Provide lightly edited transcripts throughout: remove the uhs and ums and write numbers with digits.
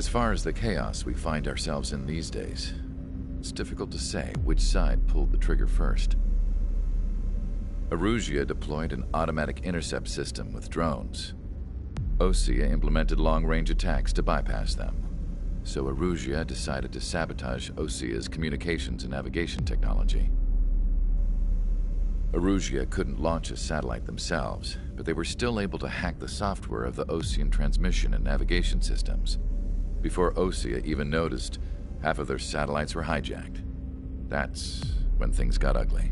As far as the chaos we find ourselves in these days, it's difficult to say which side pulled the trigger first. Erusia deployed an automatic intercept system with drones. Osea implemented long-range attacks to bypass them. So Erusia decided to sabotage Osea's communications and navigation technology. Erusia couldn't launch a satellite themselves, but they were still able to hack the software of the Osean transmission and navigation systems. Before Osea even noticed, half of their satellites were hijacked. That's when things got ugly.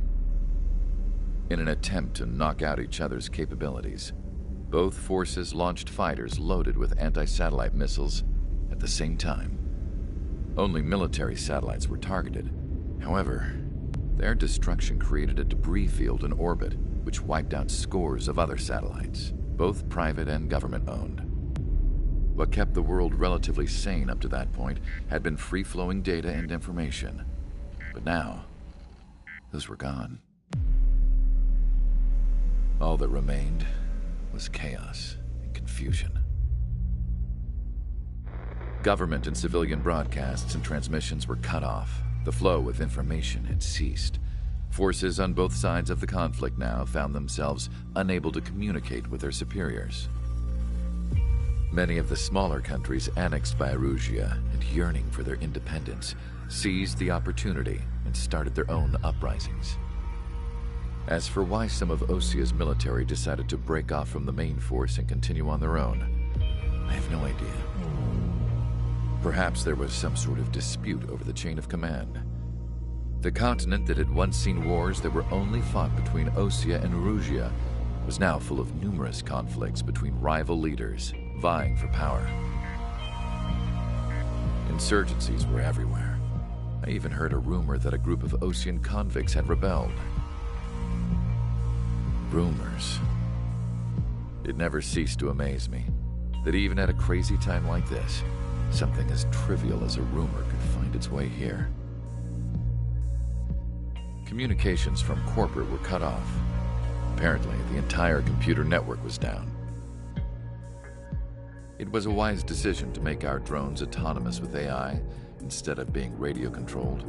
In an attempt to knock out each other's capabilities, both forces launched fighters loaded with anti-satellite missiles at the same time. Only military satellites were targeted. However, their destruction created a debris field in orbit, which wiped out scores of other satellites, both private and government-owned. What kept the world relatively sane up to that point had been free-flowing data and information. But now, those were gone. All that remained was chaos and confusion. Government and civilian broadcasts and transmissions were cut off. The flow of information had ceased. Forces on both sides of the conflict now found themselves unable to communicate with their superiors. Many of the smaller countries annexed by Erusia and yearning for their independence seized the opportunity and started their own uprisings. As for why some of Osea's military decided to break off from the main force and continue on their own, I have no idea. Perhaps there was some sort of dispute over the chain of command. The continent that had once seen wars that were only fought between Osea and Erusia was now full of numerous conflicts between rival leaders vying for power. Insurgencies were everywhere. I even heard a rumor that a group of Osean convicts had rebelled. Rumors. It never ceased to amaze me that even at a crazy time like this, something as trivial as a rumor could find its way here. Communications from corporate were cut off. Apparently, the entire computer network was down. It was a wise decision to make our drones autonomous with AI instead of being radio-controlled.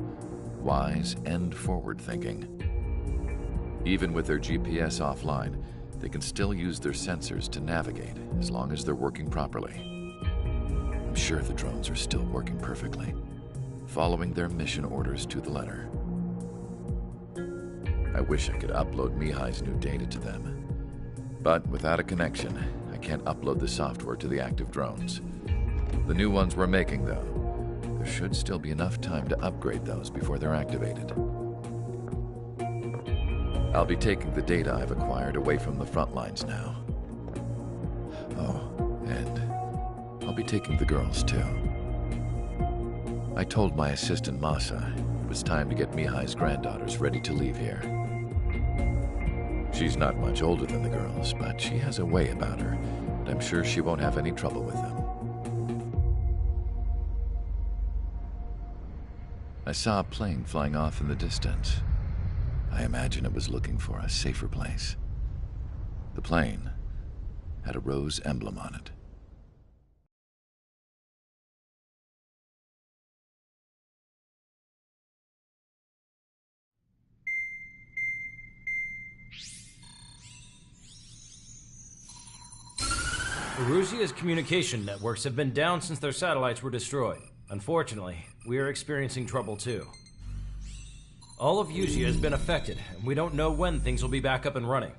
Wise and forward-thinking. Even with their GPS offline, they can still use their sensors to navigate as long as they're working properly. I'm sure the drones are still working perfectly, following their mission orders to the letter. I wish I could upload Mihai's new data to them. But without a connection, I can't upload the software to the active drones. The new ones we're making, though, there should still be enough time to upgrade those before they're activated. I'll be taking the data I've acquired away from the front lines now. Oh, and I'll be taking the girls, too. I told my assistant Masa it was time to get Mihai's granddaughters ready to leave here. She's not much older than the girls, but she has a way about her, and I'm sure she won't have any trouble with them. I saw a plane flying off in the distance. I imagine it was looking for a safer place. The plane had a rose emblem on it. Erusia's communication networks have been down since their satellites were destroyed. Unfortunately, we are experiencing trouble too. All of Erusia has been affected, and we don't know when things will be back up and running.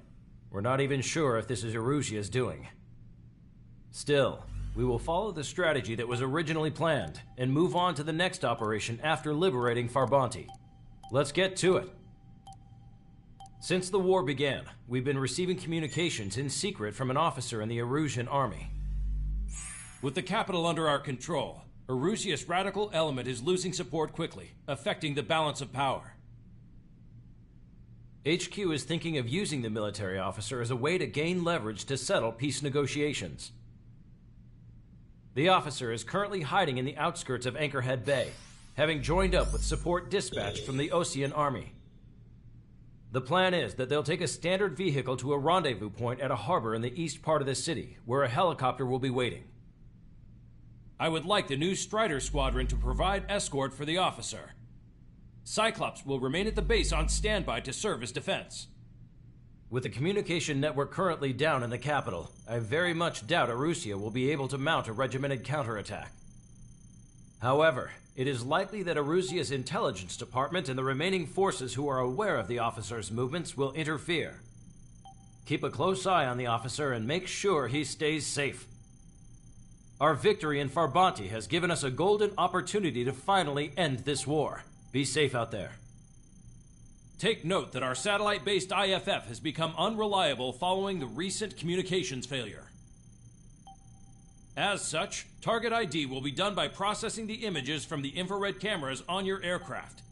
We're not even sure if this is Erusia's doing. Still, we will follow the strategy that was originally planned, and move on to the next operation after liberating Farbanti. Let's get to it. Since the war began, we've been receiving communications in secret from an officer in the Erusian army. With the capital under our control, Erusia's radical element is losing support quickly, affecting the balance of power. HQ is thinking of using the military officer as a way to gain leverage to settle peace negotiations. The officer is currently hiding in the outskirts of Anchorhead Bay, having joined up with support dispatched from the Osean army. The plan is that they'll take a standard vehicle to a rendezvous point at a harbor in the east part of the city, where a helicopter will be waiting. I would like the new Strider Squadron to provide escort for the officer. Cyclops will remain at the base on standby to serve as defense. With the communication network currently down in the capital, I very much doubt Arusea will be able to mount a regimented counterattack. However, it is likely that Arusea's intelligence department and the remaining forces who are aware of the officer's movements will interfere. Keep a close eye on the officer and make sure he stays safe. Our victory in Farbanti has given us a golden opportunity to finally end this war. Be safe out there. Take note that our satellite-based IFF has become unreliable following the recent communications failure. As such, target ID will be done by processing the images from the infrared cameras on your aircraft.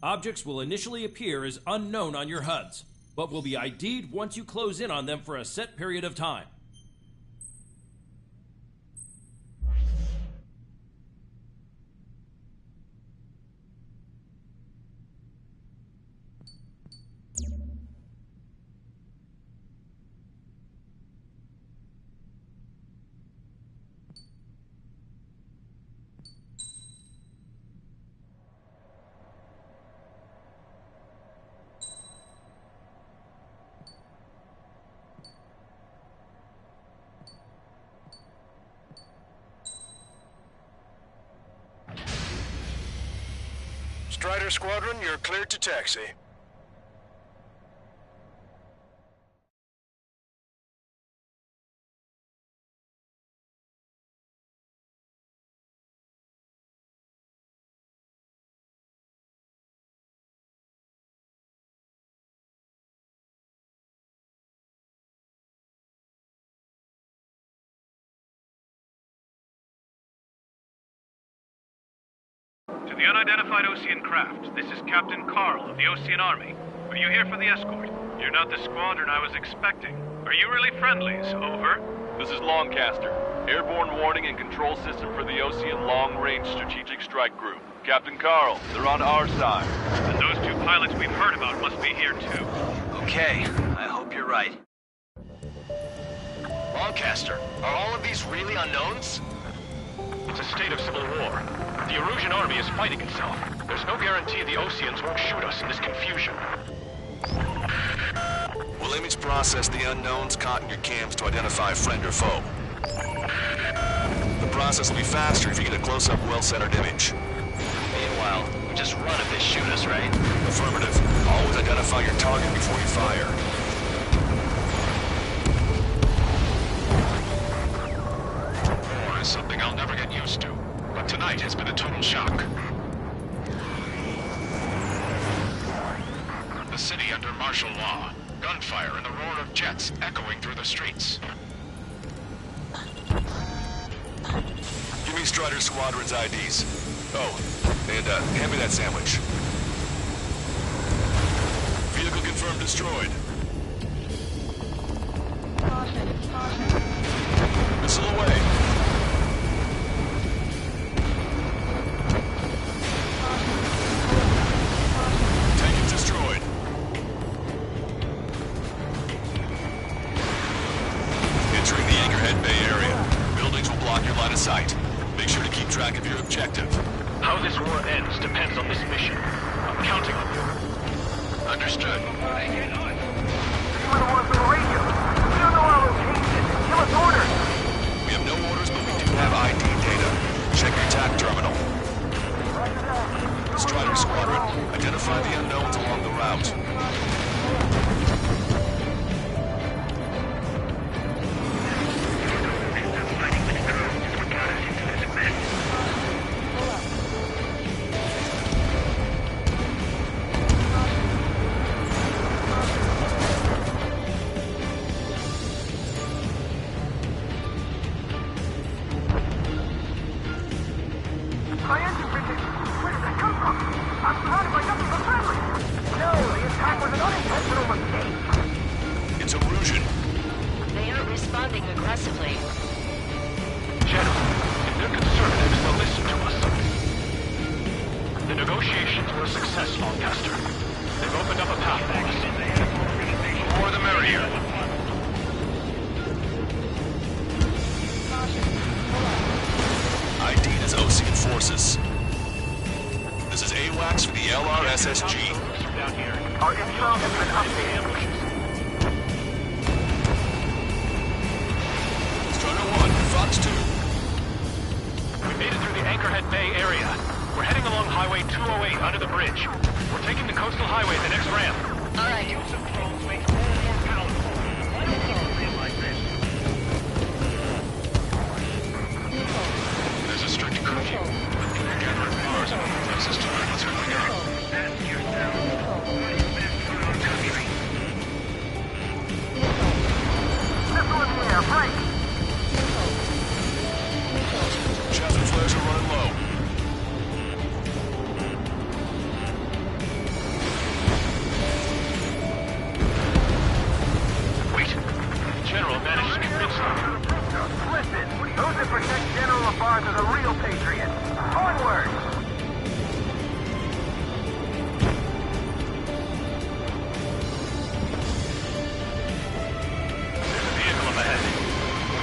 Objects will initially appear as unknown on your HUDs, but will be ID'd once you close in on them for a set period of time. Strider Squadron, you're cleared to taxi. To the unidentified Osean craft, this is Captain Carl of the Osean Army. Are you here for the escort? You're not the squadron I was expecting. Are you really friendlies? Over. This is Longcaster. Airborne warning and control system for the Osean Long-Range Strategic Strike Group. Captain Carl, they're on our side. And those two pilots we've heard about must be here too. Okay, I hope you're right. Longcaster, are all of these really unknowns? It's a state of civil war. The Erusian army is fighting itself. There's no guarantee the Oseans won't shoot us in this confusion. We'll image process the unknowns caught in your cams to identify friend or foe. The process will be faster if you get a close-up, well-centered image. Meanwhile, we just run if they shoot us, right? Affirmative. Always identify your target before you fire. War is something I'll never get used to. But tonight has been a total shock. The city under martial law. Gunfire and the roar of jets echoing through the streets. Give me Strider Squadron's IDs. Oh, and hand me that sandwich. Vehicle confirmed destroyed. Missile away. Sight. Make sure to keep track of your objective. How this war ends depends on this mission. I'm counting on you. Understood. You were the ones on the radio. We don't know our location. Give us orders. We have no orders, but we do have ID data. Check your TAC terminal. Strider Squadron, identify the unknowns along the route. My engine vision. Where did that come from? I'm surrounded by nothing but friendly. No, the Our intel has been updated. Strider 1, Fox 2. We made it through the Anchorhead Bay area. We're heading along Highway 208 under the bridge. We're taking the coastal highway at the next ramp. All right. There's a strict curfew. People gather at bars and other places to learn what's going on. Missile in the air, break! Chaff and flares are running low. Wait. General managed to convince them. Listen, those that protect General LaBarge are the real patriots. Onward! There's a vehicle up ahead.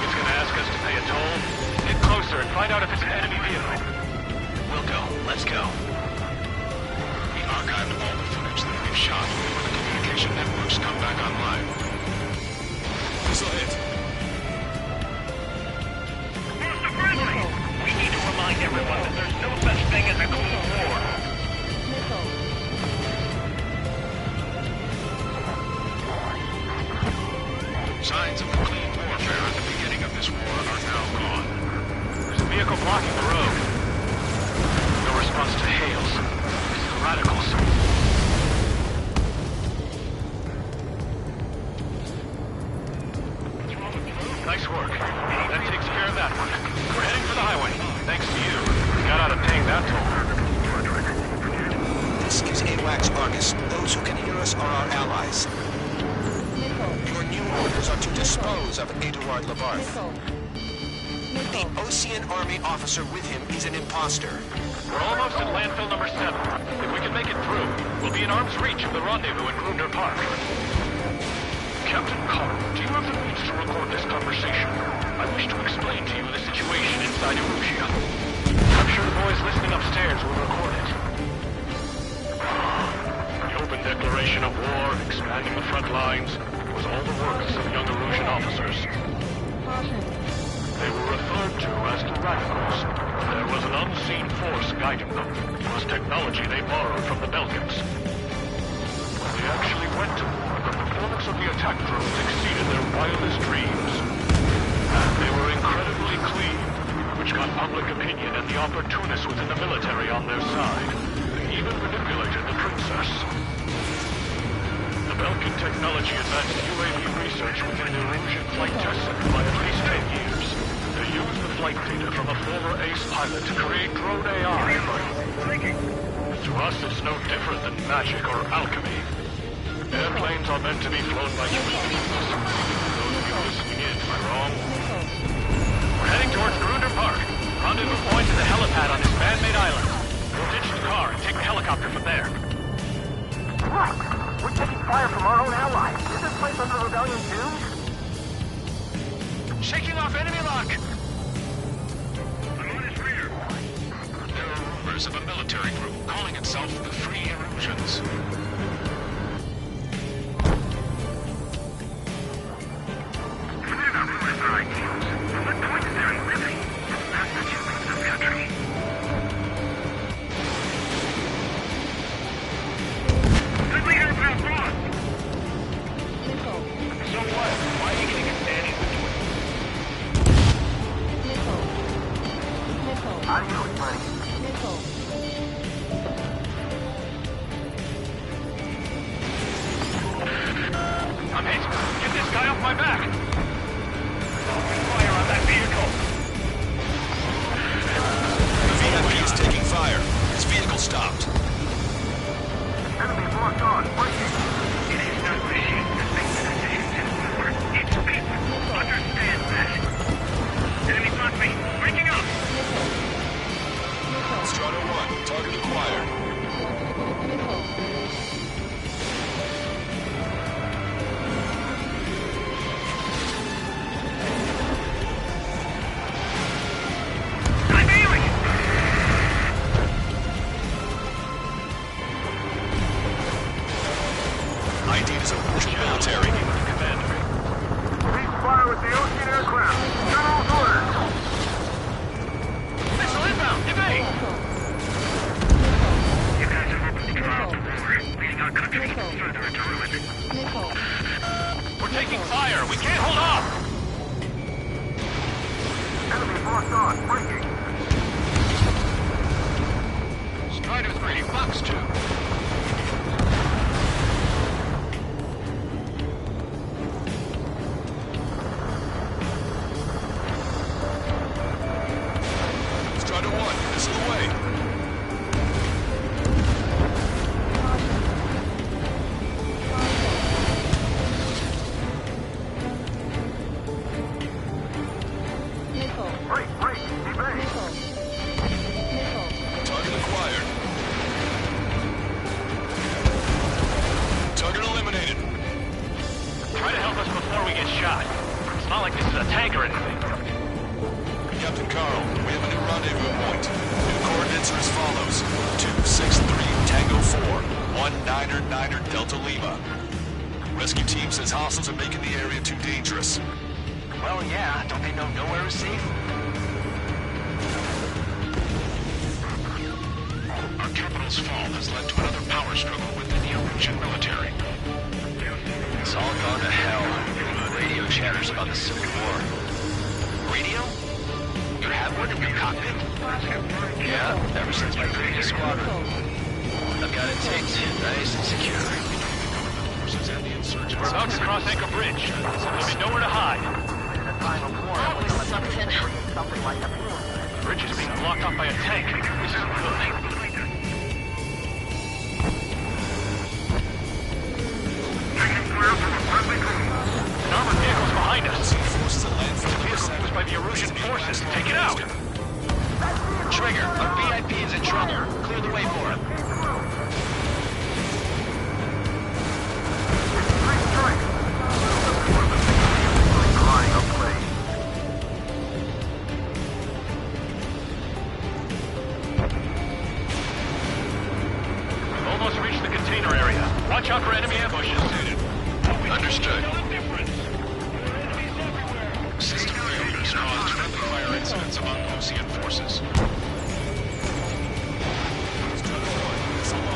It's gonna ask us to pay a toll. Get closer and find out if it's an enemy vehicle. We'll go. Let's go. We archived all the footage that we've shot before the communication networks come back online. Missile hit. Mr. Friendly! We need to remind everyone that there's no such thing as a Cold War. Signs of clean warfare at the beginning of this war are now gone. There's a vehicle blocking the road. No response to hails. It's the radicals. Nice work. That takes care of that one. We're heading for the highway. Thanks to you. We got out of paying that toll. This is AWACS Argus. Those who can hear us are our allies. Your new orders are to dispose of Eduard Labarth. The Ocean Army officer with him is an imposter. We're almost at landfill number 7. If we can make it through, we'll be in arm's reach of the rendezvous in Grunder Park. Captain Carl, do you have the means to record this conversation? I wish to explain to you the situation inside Erusia. I'm sure the boys listening upstairs will record it. The open declaration of war, expanding the front lines, was all the work of some young Erusian officers. They were referred to as the radicals. There was an unseen force guiding them. It was technology they borrowed from the Belgians. When they actually went to war, the performance of the attack drones exceeded their wildest dreams. And they were incredibly clean, which got public opinion and the opportunists within the military on their side. They even manipulated the princess. The Belgian technology advanced UAV research within the Erusian flight test center by at least 10 years. They used the flight data from a former ace pilot to create drone AI. To us, it's no different than magic or alchemy. Airplanes are meant to be flown by human beings. Those of you listening in, am I wrong? We're heading towards Grunder Park. Rendezvous point to the helipad on this man-made island. We'll ditch the car and take the helicopter from there. Right! We're taking fire from our own allies. Is this place under rebellion too? Shaking off enemy lock! I'm on his rear. There are rumors of a military group calling itself the Free Erusians. They're not rumors or ideals. What point is there in living? That's the achievement of this country. Good leader of our boss! So what? Why are you getting a standing between? Adios, buddy. forces of Russian military. Cease fire with the Ocean aircraft. General's orders. Missile inbound! Evade! You guys have opened the trial to war, leading our country even further into ruin. We're taking fire! We can't hold off! Enemy locked on. Breaking. Strider 3, Fox 2. Strider 1, missile away. Break. Evade. Target acquired. Target eliminated. Try to help us before we get shot. It's not like this is a tank or anything. Captain Carl, we have a new rendezvous point. New coordinates are as follows. 263 Tango 4, 1999 Delta Lima. Rescue team says hostiles are making the area too dangerous. Well, yeah, don't they know nowhere is safe? Our capital's fall has led to another power struggle within the Erusian military. It's all gone to hell. Radio chatters about the Civil War. Radio? You have one in your cockpit? Yeah, ever since my previous squadron. I've got it taped, nice and secure. We're about to cross Anchor Bridge. There'll be nowhere to hide. That was something. The bridge is being blocked off by a tank. This isn't good. An armored vehicle's behind us. Forces at landfill The vehicle was by the Erusian forces. Take it out! Trigger, our VIP is in trouble. Clear the way for him. Almost reached the container area. Watch out for enemy ambushes. Understood. System failures caused friendly fire incidents among Ocean forces.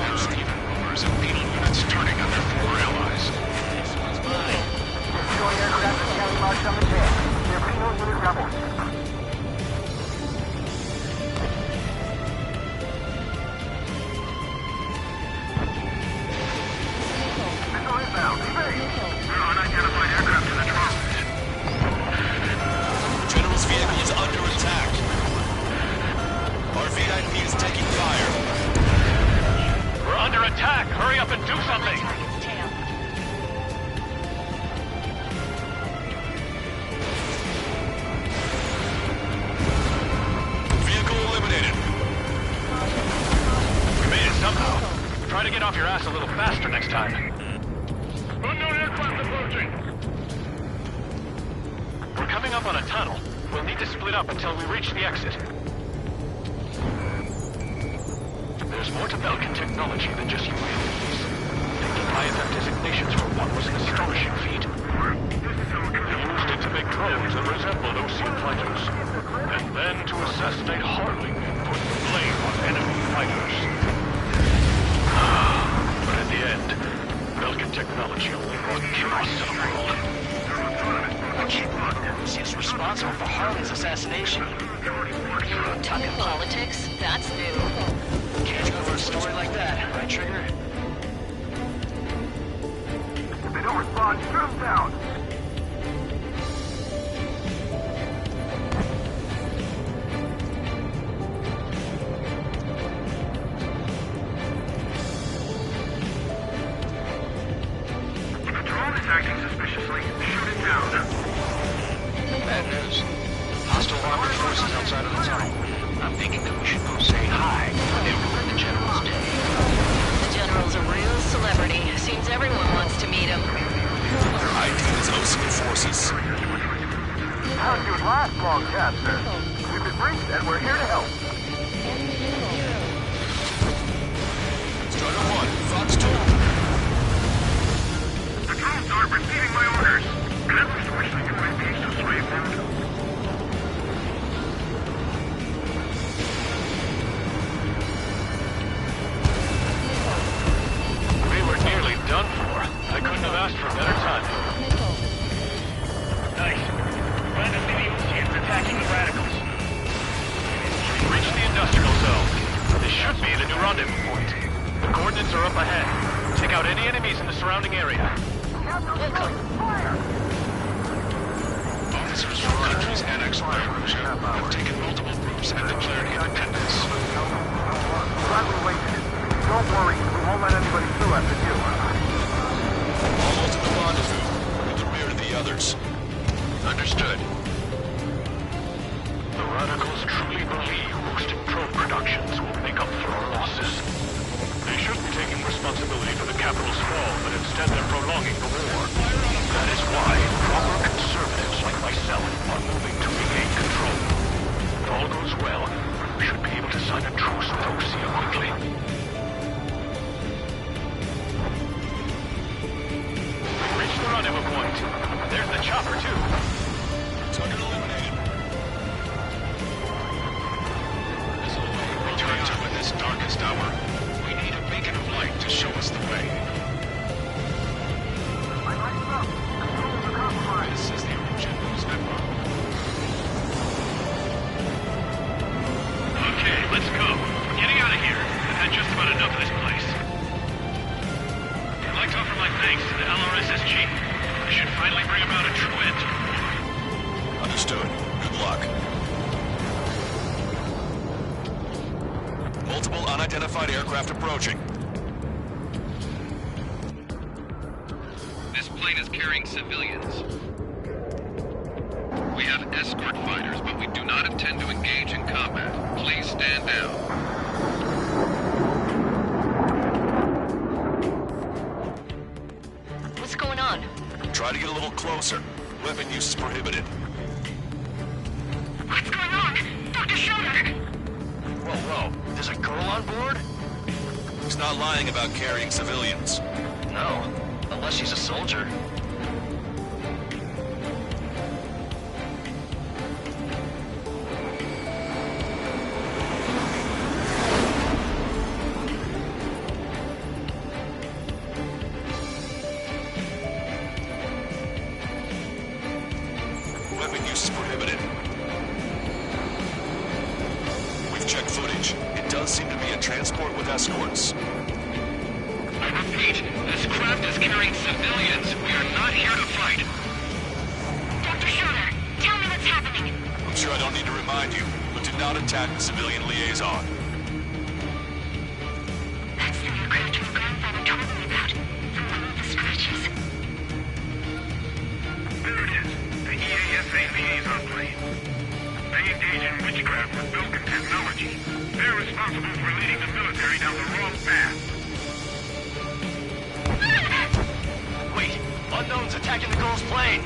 There's even rumors of penal units turning on their former allies. Destroy aircraft and carry marks on the tail. They're penal unit rebels. Missile inbound. Evade. We're unidentified aircraft in the drop. General's vehicle is under attack. Our VIP is taking fire. We're under attack! Hurry up and do something! Vehicle eliminated. We made it somehow. Try to get off your ass a little faster next time. Unknown aircraft approaching. We're coming up on a tunnel. We'll need to split up until we reach the exit. There's more to Belkin technology than just UAVs. Taking IFF designations for one was an astonishing feat. They used it to make drones that resembled Ocean fighters. And then to assassinate Harley and put the blame on enemy fighters. But in the end, Belkin technology only brought chaos to the world. She's responsible for Harley's assassination. Talking politics? That's new. Can't cover a story like that, right, Trigger? If they don't respond, shoot them down. If a drone is acting suspiciously, shoot it down. Bad news. Hostile armored forces outside of the tunnel. I'm thinking that we should go say hi when they ruin the General's day. The General's a real celebrity. Seems everyone wants to meet him. Their ID is Ocean forces. How's your last long capture? We've been briefed and we're here to help. Strider 1, Fox 2. executing my orders. I was to wish the UAP so sweet, We were nearly done for. I couldn't have asked for better timing. Nice. Glad to see the Oceans attacking the radicals. Reach the industrial zone. This should be the new rendezvous point. The coordinates are up ahead. Take out any enemies in the surrounding area. Officers from countries annexed by Russia have taken multiple groups and declared independence. Glad we waited. Don't worry, we won't let anybody through after you. Almost at the rendezvous, in the rear of the others. Understood. The radicals truly believe boosting probe productions will make up for our losses. They shouldn't be taking responsibility for the capital's fall, but instead they're prolonging the war. That is why proper conservatives like myself are moving to regain control. If all goes well, we should be able to sign a truce with Osia quickly. We've reached the rendezvous point. There's the chopper, too. Target eliminated. There's a way we turn to in this darkest hour. We need a beacon of light to show us the way. This is the Origin News Network. Okay, let's go. We're getting out of here. I've had just about enough of this place. I'd like to offer my thanks to the LRSSG. This should finally bring about a true end to the war. Understood. Good luck. Multiple unidentified aircraft approaching. This plane is carrying civilians. We have escort fighters, but we do not intend to engage in combat. Please stand down. What's going on? Try to get a little closer. Weapon use is prohibited. What's going on? Dr. Schroeder! Whoa. There's a girl on board? He's not lying about carrying civilians. No. Unless she's a soldier. Weapon use is prohibited. We've checked footage. It does seem to be a transport with escorts. I repeat, this craft is carrying civilians. We are not here to fight. Dr. Schroeder, tell me what's happening. I'm sure I don't need to remind you, but do not attack the civilian liaison. That's the aircraft your grandfather told me about. From one of the scratches. There it is. The EASA liaison plane. They engage in witchcraft with Belkin technology. They're responsible for leading the military down the wrong path. Wait! Unknown's attacking the girl's plane!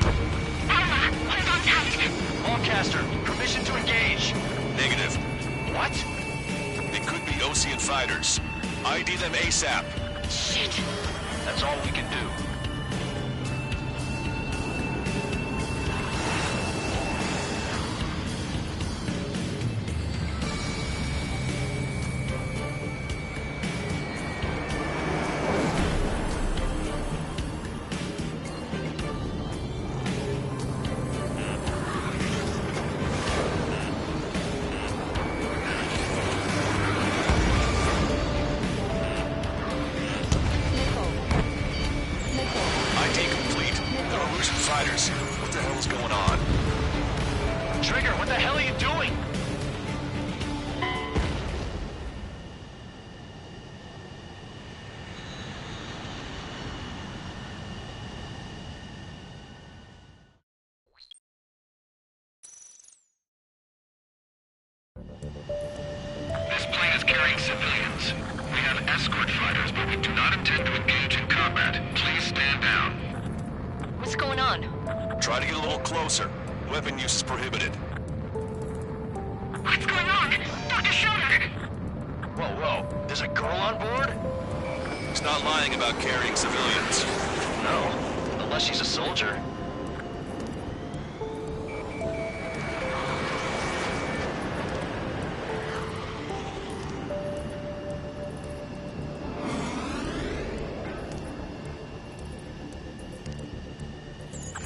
Alma, hold on tight. Allcaster, permission to engage. Negative. What? It could be Ocean fighters. ID them ASAP. Shit. That's all we can do. ID complete. There are Russian fighters. What the hell is going on? Trigger, what the hell are you doing? This plane is carrying civilians. We have escort fighters, but we do not intend to engage in combat. Please stand down. What's going on? Try to get a little closer. Weapon use is prohibited. What's going on? Dr. Schroeder! Whoa. There's a girl on board? He's not lying about carrying civilians. No. unless she's a soldier.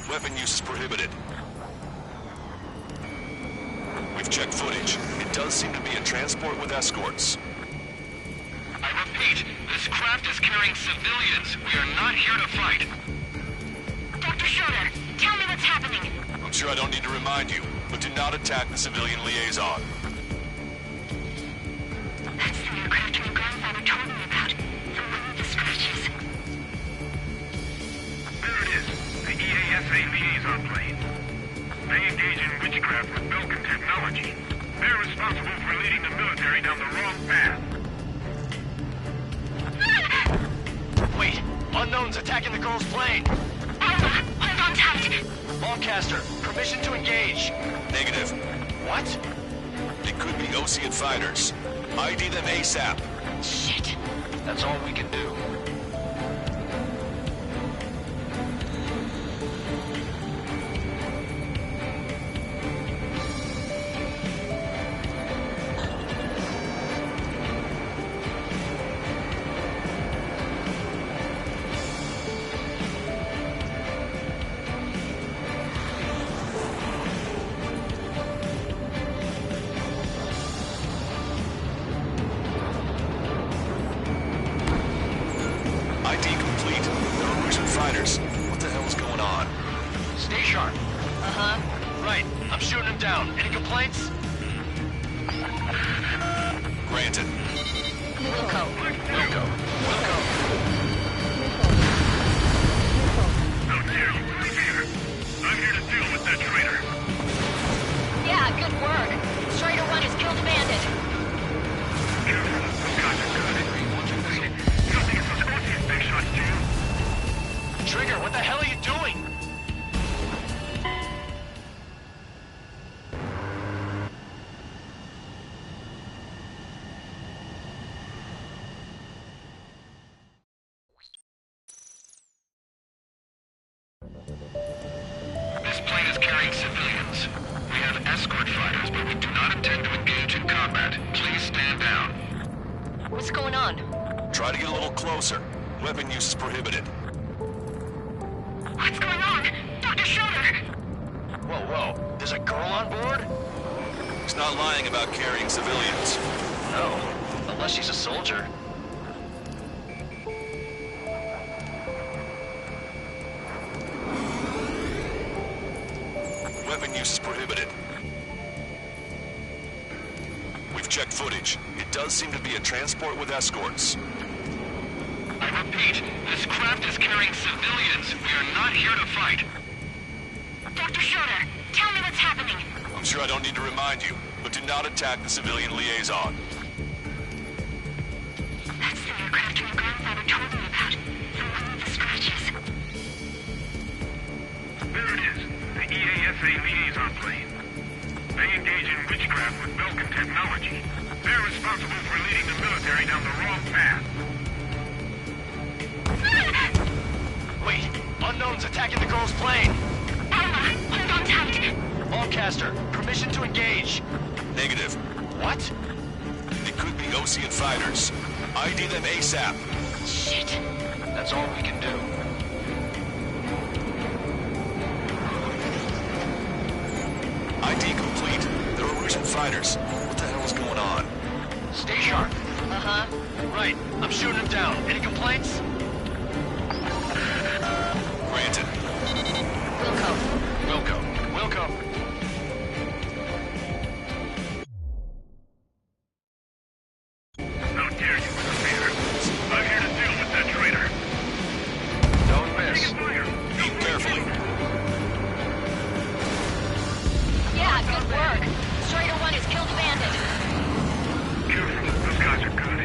Weapon use is prohibited. We've checked footage. It does seem to be a transport with escorts. I repeat, this craft is carrying civilians. We are not here to fight. Dr. Schroeder, tell me what's happening. I'm sure I don't need to remind you, but do not attack the civilian liaison. That's the aircraft your grandfather told me about. The one with the scratches. There it is, the EASA liaison plane. They engage in witchcraft with Belkin technology. They're responsible for leading the military down the wrong path. Wait, unknown's attacking the girl's plane. Alpha, hold on tight. Longcaster, permission to engage. Negative. What? It could be Osean fighters. ID them ASAP. Shit. That's all we can do. ID complete. There are Russian fighters. What the hell is going on? Stay sharp. Uh-huh. Right, I'm shooting him down. Any complaints? Granted. Wilco. Wilco. Wilco. No, Jill, right here. I'm here to deal with that traitor. Yeah, good work. Strider 1 has killed a bandit. Careful, those guys are good. You don't think it's those Osean big shots, do you? Trigger, what the hell are you doing? This plane is carrying civilians. We have escort fighters, but we do not intend to engage in combat. Please stand down. What's going on? Try to get a little closer. Weapon use is prohibited. What's going on? Dr. Schroeder! Whoa, whoa. There's a girl on board? He's not lying about carrying civilians. No, unless she's a soldier. Weapon use is prohibited. We've checked footage. It does seem to be a transport with escorts. I repeat, this craft is carrying civilians. We are not here to fight. Dr. Schroeder, tell me what's happening. I'm sure I don't need to remind you, but do not attack the civilian liaison. That's the aircraft your grandfather told me about. The one with the scratches. There it is, the EASA liaison plane. They engage in witchcraft with Belkin technology. They're responsible for leading the military down the wrong path. Wait, unknown's attacking the girl's plane. Alpha, hold on tight. Longcaster, permission to engage. Negative. What? It could be Osean fighters. ID them ASAP. Shit. That's all we can do. ID complete. There are Russian fighters. What the hell is going on? Stay sharp. Uh-huh. Right, I'm shooting him down. Any complaints? Granted. Wilco. Wilco. Wilco. How dare you interfere? I'm here to deal with that traitor. Don't miss. Taking fire. Aim carefully. Yeah, good work. Strider 1 has killed a bandit. Careful, those guys are good.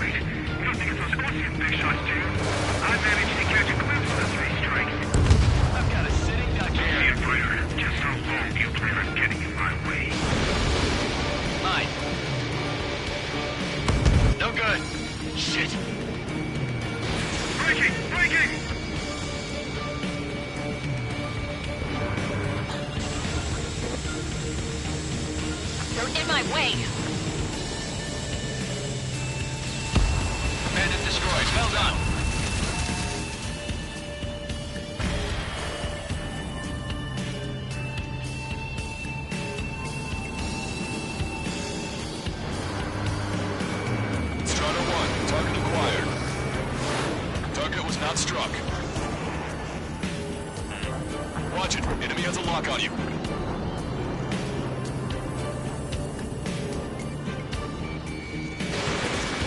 Wait, you don't think it's those Osean big shots, do you? in my way! Bandit destroyed. Well done. Strata 1, target acquired. Target was not struck. Watch it. Enemy has a lock on you.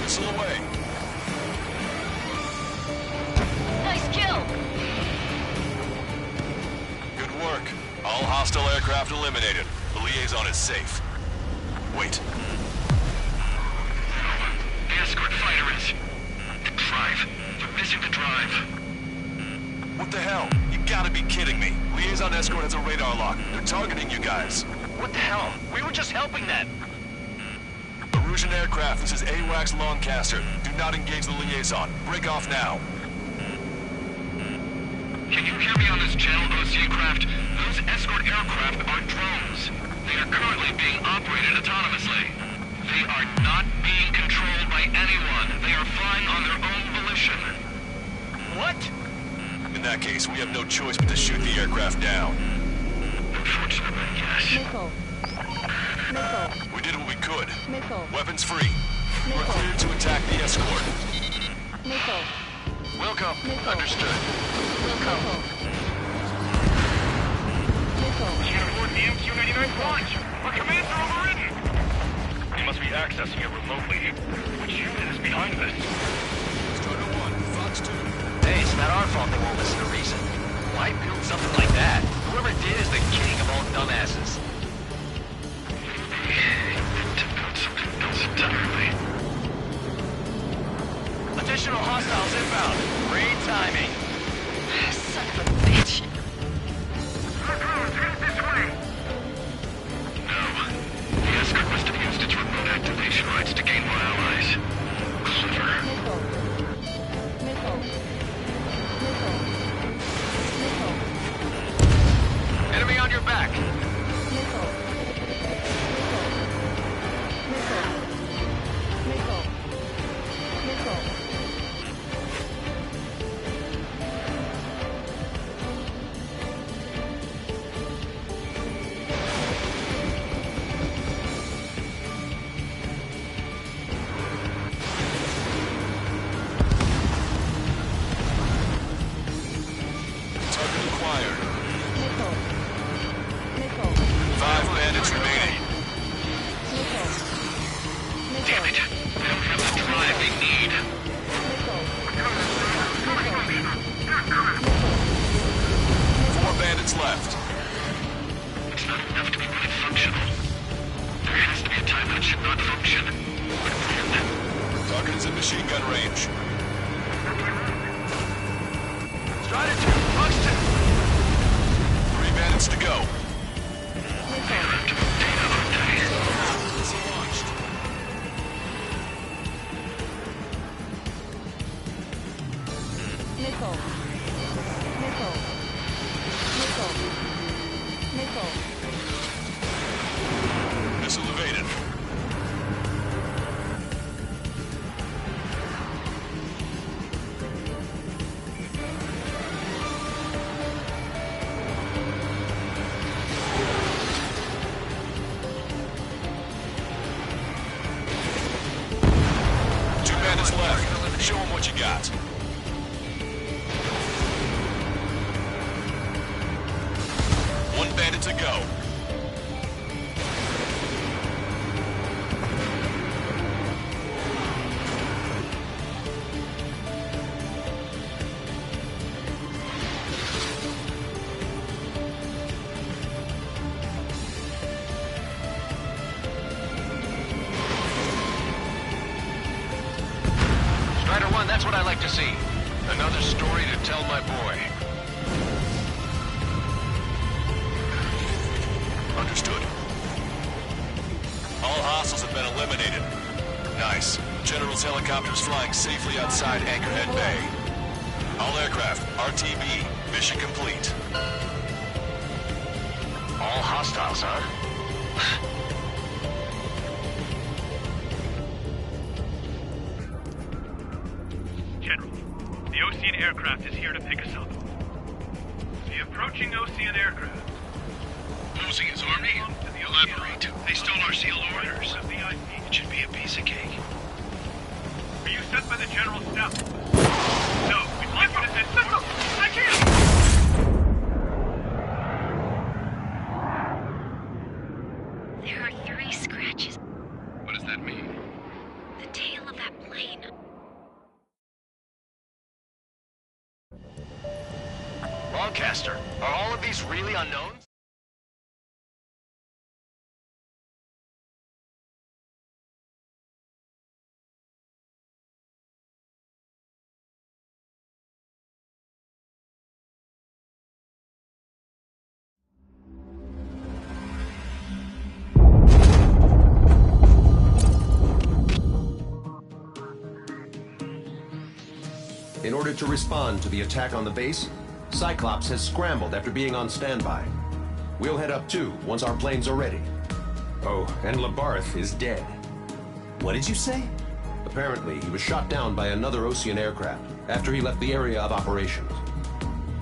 Missile away. Nice kill! Good work. All hostile aircraft eliminated. The liaison is safe. Wait. The escort fighter is... the drive. They're missing the drive. What the hell? You gotta be kidding me. Liaison escort has a radar lock. They're targeting you guys. What the hell? We were just helping them. Erusian aircraft, this is AWACS Lancaster. Do not engage the liaison. Break off now. Can you hear me on this channel, OC craft? Those escort aircraft are drones. They are currently being operated autonomously. They are not being controlled by anyone. They are flying on their own volition. What? In that case, we have no choice but to shoot the aircraft down. Unfortunately, yes. Missile. Missile. We did what we could. Missile. Weapons free. You are cleared to attack the escort. Missile. Wilco. Missile. Understood. Wilco. Missile. Can't afford the MQ-99 launch. Our commands are overridden. We must be accessing it remotely. Which unit is behind this? Strata 1, Fox 2. Hey, it's not our fault they won't listen to reason. Why build something like that? Whoever did is the king of all dumbasses. Something else entirely. Additional hostiles inbound. Great timing. Son of a bitch. Our drones, headed this way. No. The escort must have used its remote activation rights to gain more allies. Clever. Missile. Missile. Missile. Missile. Enemy on your back. Missile. Missile. Missile. Missile. Target acquired. Missile. Missile. 5 bandits remaining. Missile. Damn it. They don't have the drive they need. Missile. 4 bandits left. It's not enough to be really functional. There has to be a time when it should not function. But when? Target is in machine gun range. Strider 2, Fox 2. 3 bandits to go. They'll have to move data, aren't they? Missile launched. Missile. Missile. Missile. Missile. Missile evaded. Two bandits left. Show them what you got. One bandit to go. Strider 1, that's what I like to see. Another story to tell my boy. Understood. All hostiles have been eliminated. Nice. General's helicopters flying safely outside Anchorhead Bay. All aircraft, RTB, mission complete. All hostiles, huh? aircraft is here to pick us up. The approaching Ocean aircraft. Ocean's army? Elaborate. They stole our sealed orders. It should be a piece of cake. Are you sent by the General Staff? No, we'd like you to send... Listen! I can't! There are 3 scratches. What does that mean? The tail of that plane. Lancaster, are all of these really unknowns? In order to respond to the attack on the base, Cyclops has scrambled after being on standby. We'll head up too, once our planes are ready. Oh, and Labarth is dead. What did you say? Apparently, he was shot down by another Ocean aircraft after he left the area of operations.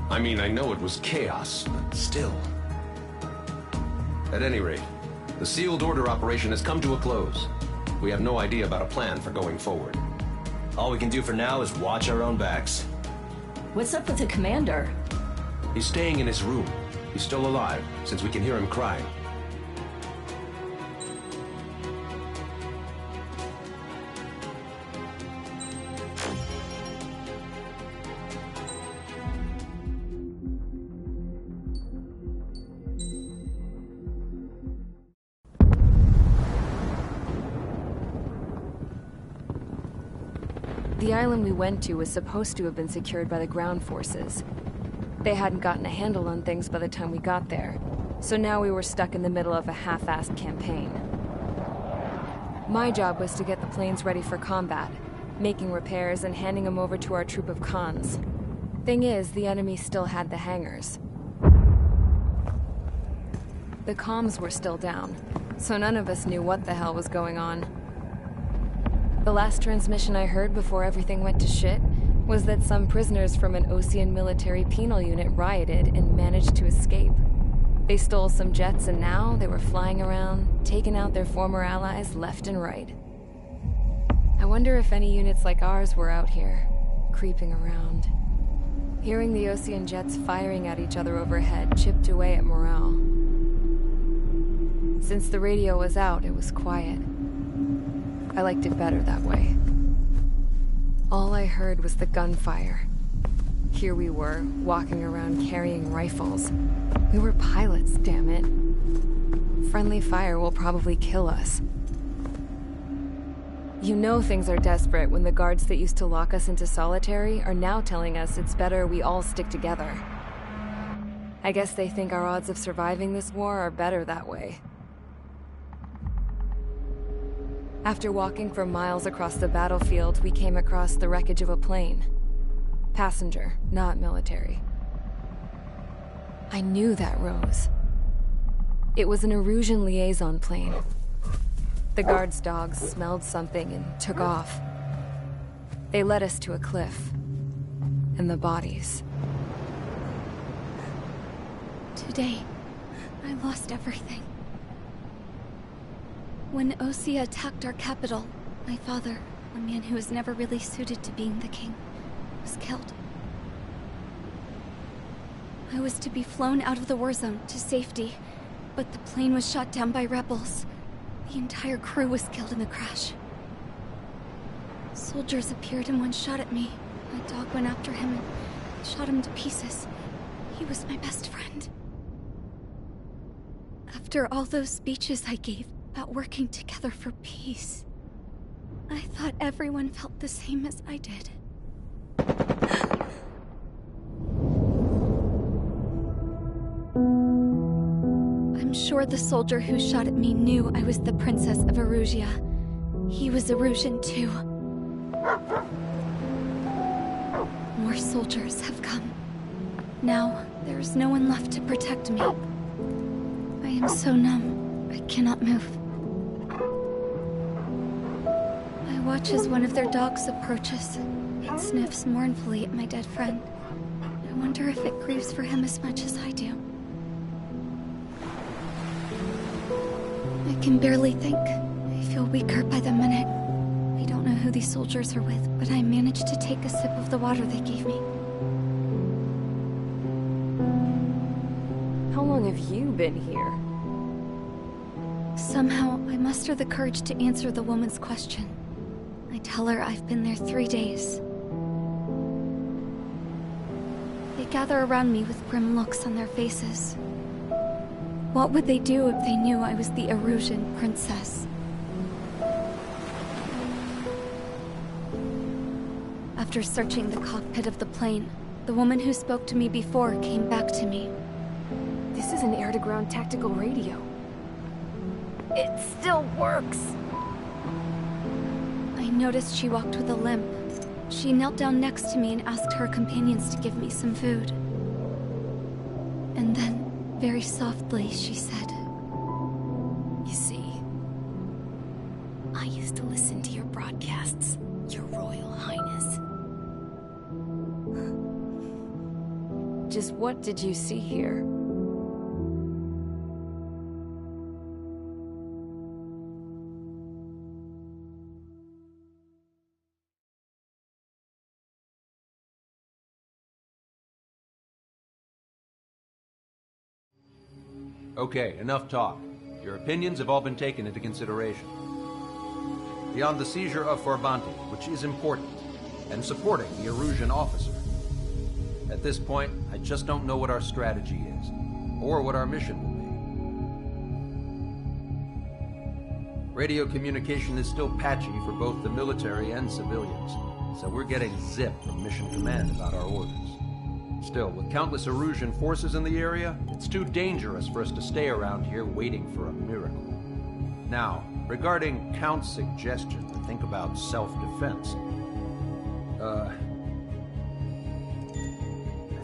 I mean, I know it was chaos, but still. At any rate, the sealed order operation has come to a close. We have no idea about a plan for going forward. All we can do for now is watch our own backs. What's up with the commander? He's staying in his room. He's still alive, since we can hear him crying. The island we went to was supposed to have been secured by the ground forces. They hadn't gotten a handle on things by the time we got there, so now we were stuck in the middle of a half-assed campaign. My job was to get the planes ready for combat, making repairs and handing them over to our troop of cons. Thing is, the enemy still had the hangars. The comms were still down, so none of us knew what the hell was going on. The last transmission I heard before everything went to shit was that some prisoners from an Ocean military penal unit rioted and managed to escape. They stole some jets and now they were flying around, taking out their former allies left and right. I wonder if any units like ours were out here, creeping around. Hearing the Ocean jets firing at each other overhead chipped away at morale. Since the radio was out, it was quiet. I liked it better that way. All I heard was the gunfire. Here we were, walking around carrying rifles. We were pilots, damn it. Friendly fire will probably kill us. You know things are desperate when the guards that used to lock us into solitary are now telling us it's better we all stick together. I guess they think our odds of surviving this war are better that way. After walking for miles across the battlefield, we came across the wreckage of a plane. Passenger, not military. I knew that rose. It was an Erusian liaison plane. The guard's dogs smelled something and took off. They led us to a cliff. And the bodies. Today, I lost everything. When Osea attacked our capital, my father, a man who was never really suited to being the king, was killed. I was to be flown out of the war zone to safety, but the plane was shot down by rebels. The entire crew was killed in the crash. Soldiers appeared and one shot at me. My dog went after him and shot him to pieces. He was my best friend. After all those speeches I gave about working together for peace, I thought everyone felt the same as I did. I'm sure the soldier who shot at me knew I was the Princess of Erusia. He was Erusian too. More soldiers have come. Now, there is no one left to protect me. I am so numb, I cannot move. I watch as one of their dogs approaches. It It sniffs mournfully at my dead friend. I wonder if it grieves for him as much as I do. I can barely think. I feel weaker by the minute. I don't know who these soldiers are with, but I managed to take a sip of the water they gave me. How long have you been here? Somehow, I muster the courage to answer the woman's question. I tell her I've been there 3 days. They gather around me with grim looks on their faces. What would they do if they knew I was the Erusian princess? After searching the cockpit of the plane, the woman who spoke to me before came back to me. This is an air-to-ground tactical radio. It still works! I noticed she walked with a limp. She knelt down next to me and asked her companions to give me some food. And then, very softly, she said, "You see, I used to listen to your broadcasts, Your Royal Highness." Just what did you see here? Okay, enough talk. Your opinions have all been taken into consideration. Beyond the seizure of Forbanti, which is important, and supporting the Erusian officer. At this point, I just don't know what our strategy is, or what our mission will be. Radio communication is still patchy for both the military and civilians, so we're getting zip from Mission Command about our orders. Still, with countless Erusian forces in the area, it's too dangerous for us to stay around here waiting for a miracle. Now, regarding Count's suggestion to think about self-defense, I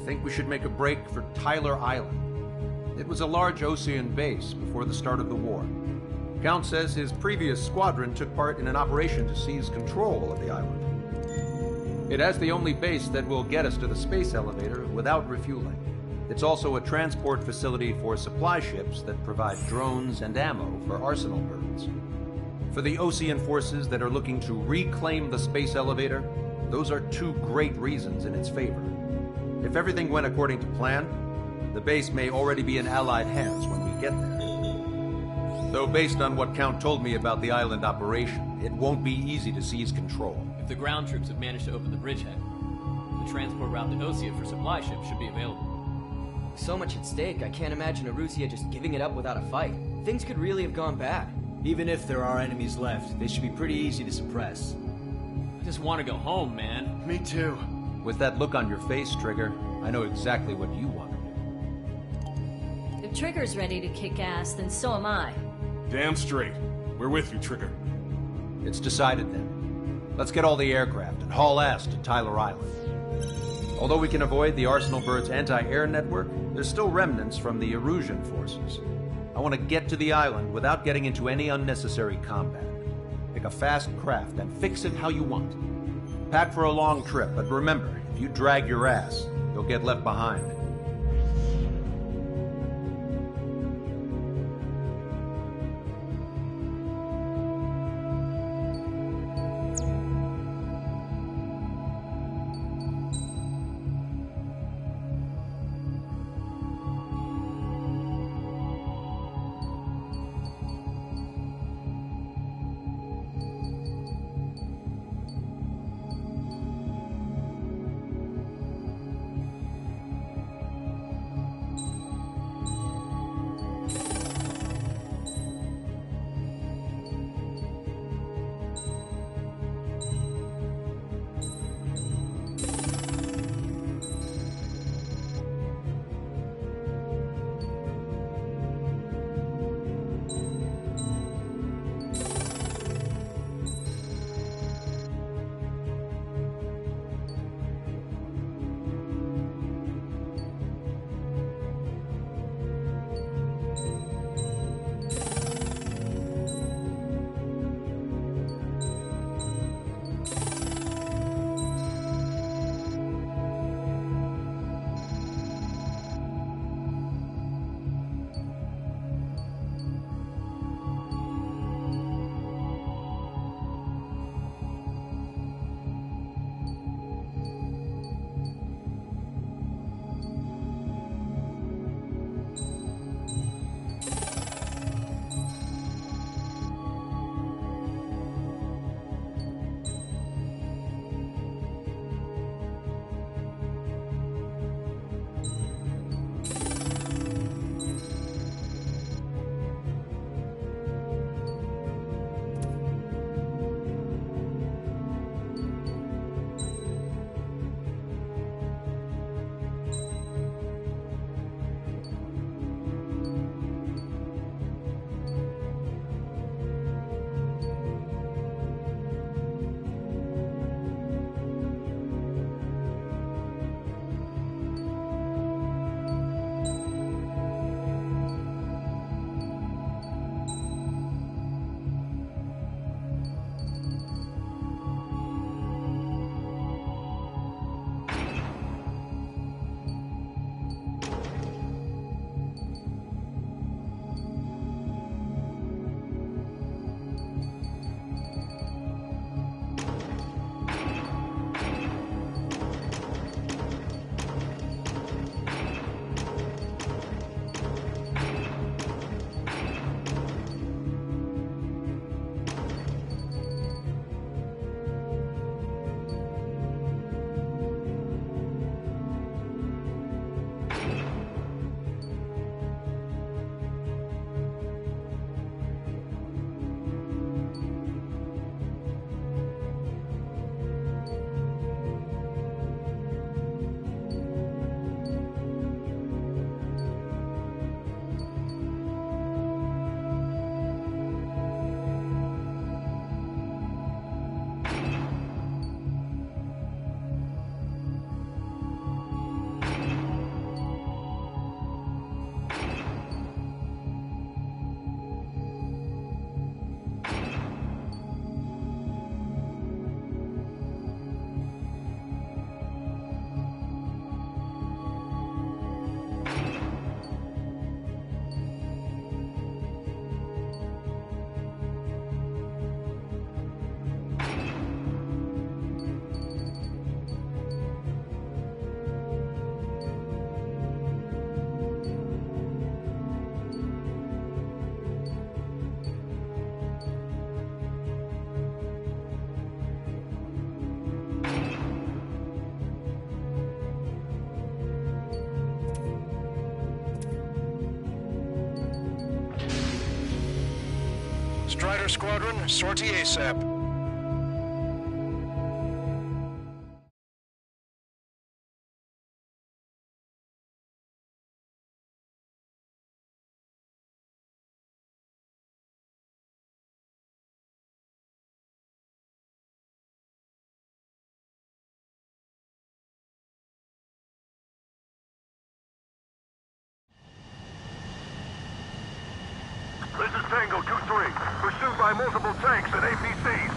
think we should make a break for Tyler Island. It was a large Osean base before the start of the war. Count says his previous squadron took part in an operation to seize control of the island. It has the only base that will get us to the space elevator without refueling. It's also a transport facility for supply ships that provide drones and ammo for arsenal birds. For the Osean forces that are looking to reclaim the space elevator, those are two great reasons in its favor. If everything went according to plan, the base may already be in Allied hands when we get there. Though based on what Count told me about the island operation, it won't be easy to seize control. If the ground troops have managed to open the bridgehead, the transport route to Osea for supply ships should be available. So much at stake, I can't imagine Erusia just giving it up without a fight. Things could really have gone bad. Even if there are enemies left, they should be pretty easy to suppress. I just want to go home, man. Me too. With that look on your face, Trigger, I know exactly what you want to do. If Trigger's ready to kick ass, then so am I. Damn straight. We're with you, Trigger. It's decided then. Let's get all the aircraft and haul ass to Tyler Island. Although we can avoid the Arsenal Bird's anti-air network, there's still remnants from the Erusian forces. I want to get to the island without getting into any unnecessary combat. Pick a fast craft and fix it how you want. Pack for a long trip, but remember, if you drag your ass, you'll get left behind. Strider Squadron, sortie ASAP. This is Tango 2-3, pursued by multiple tanks and APCs.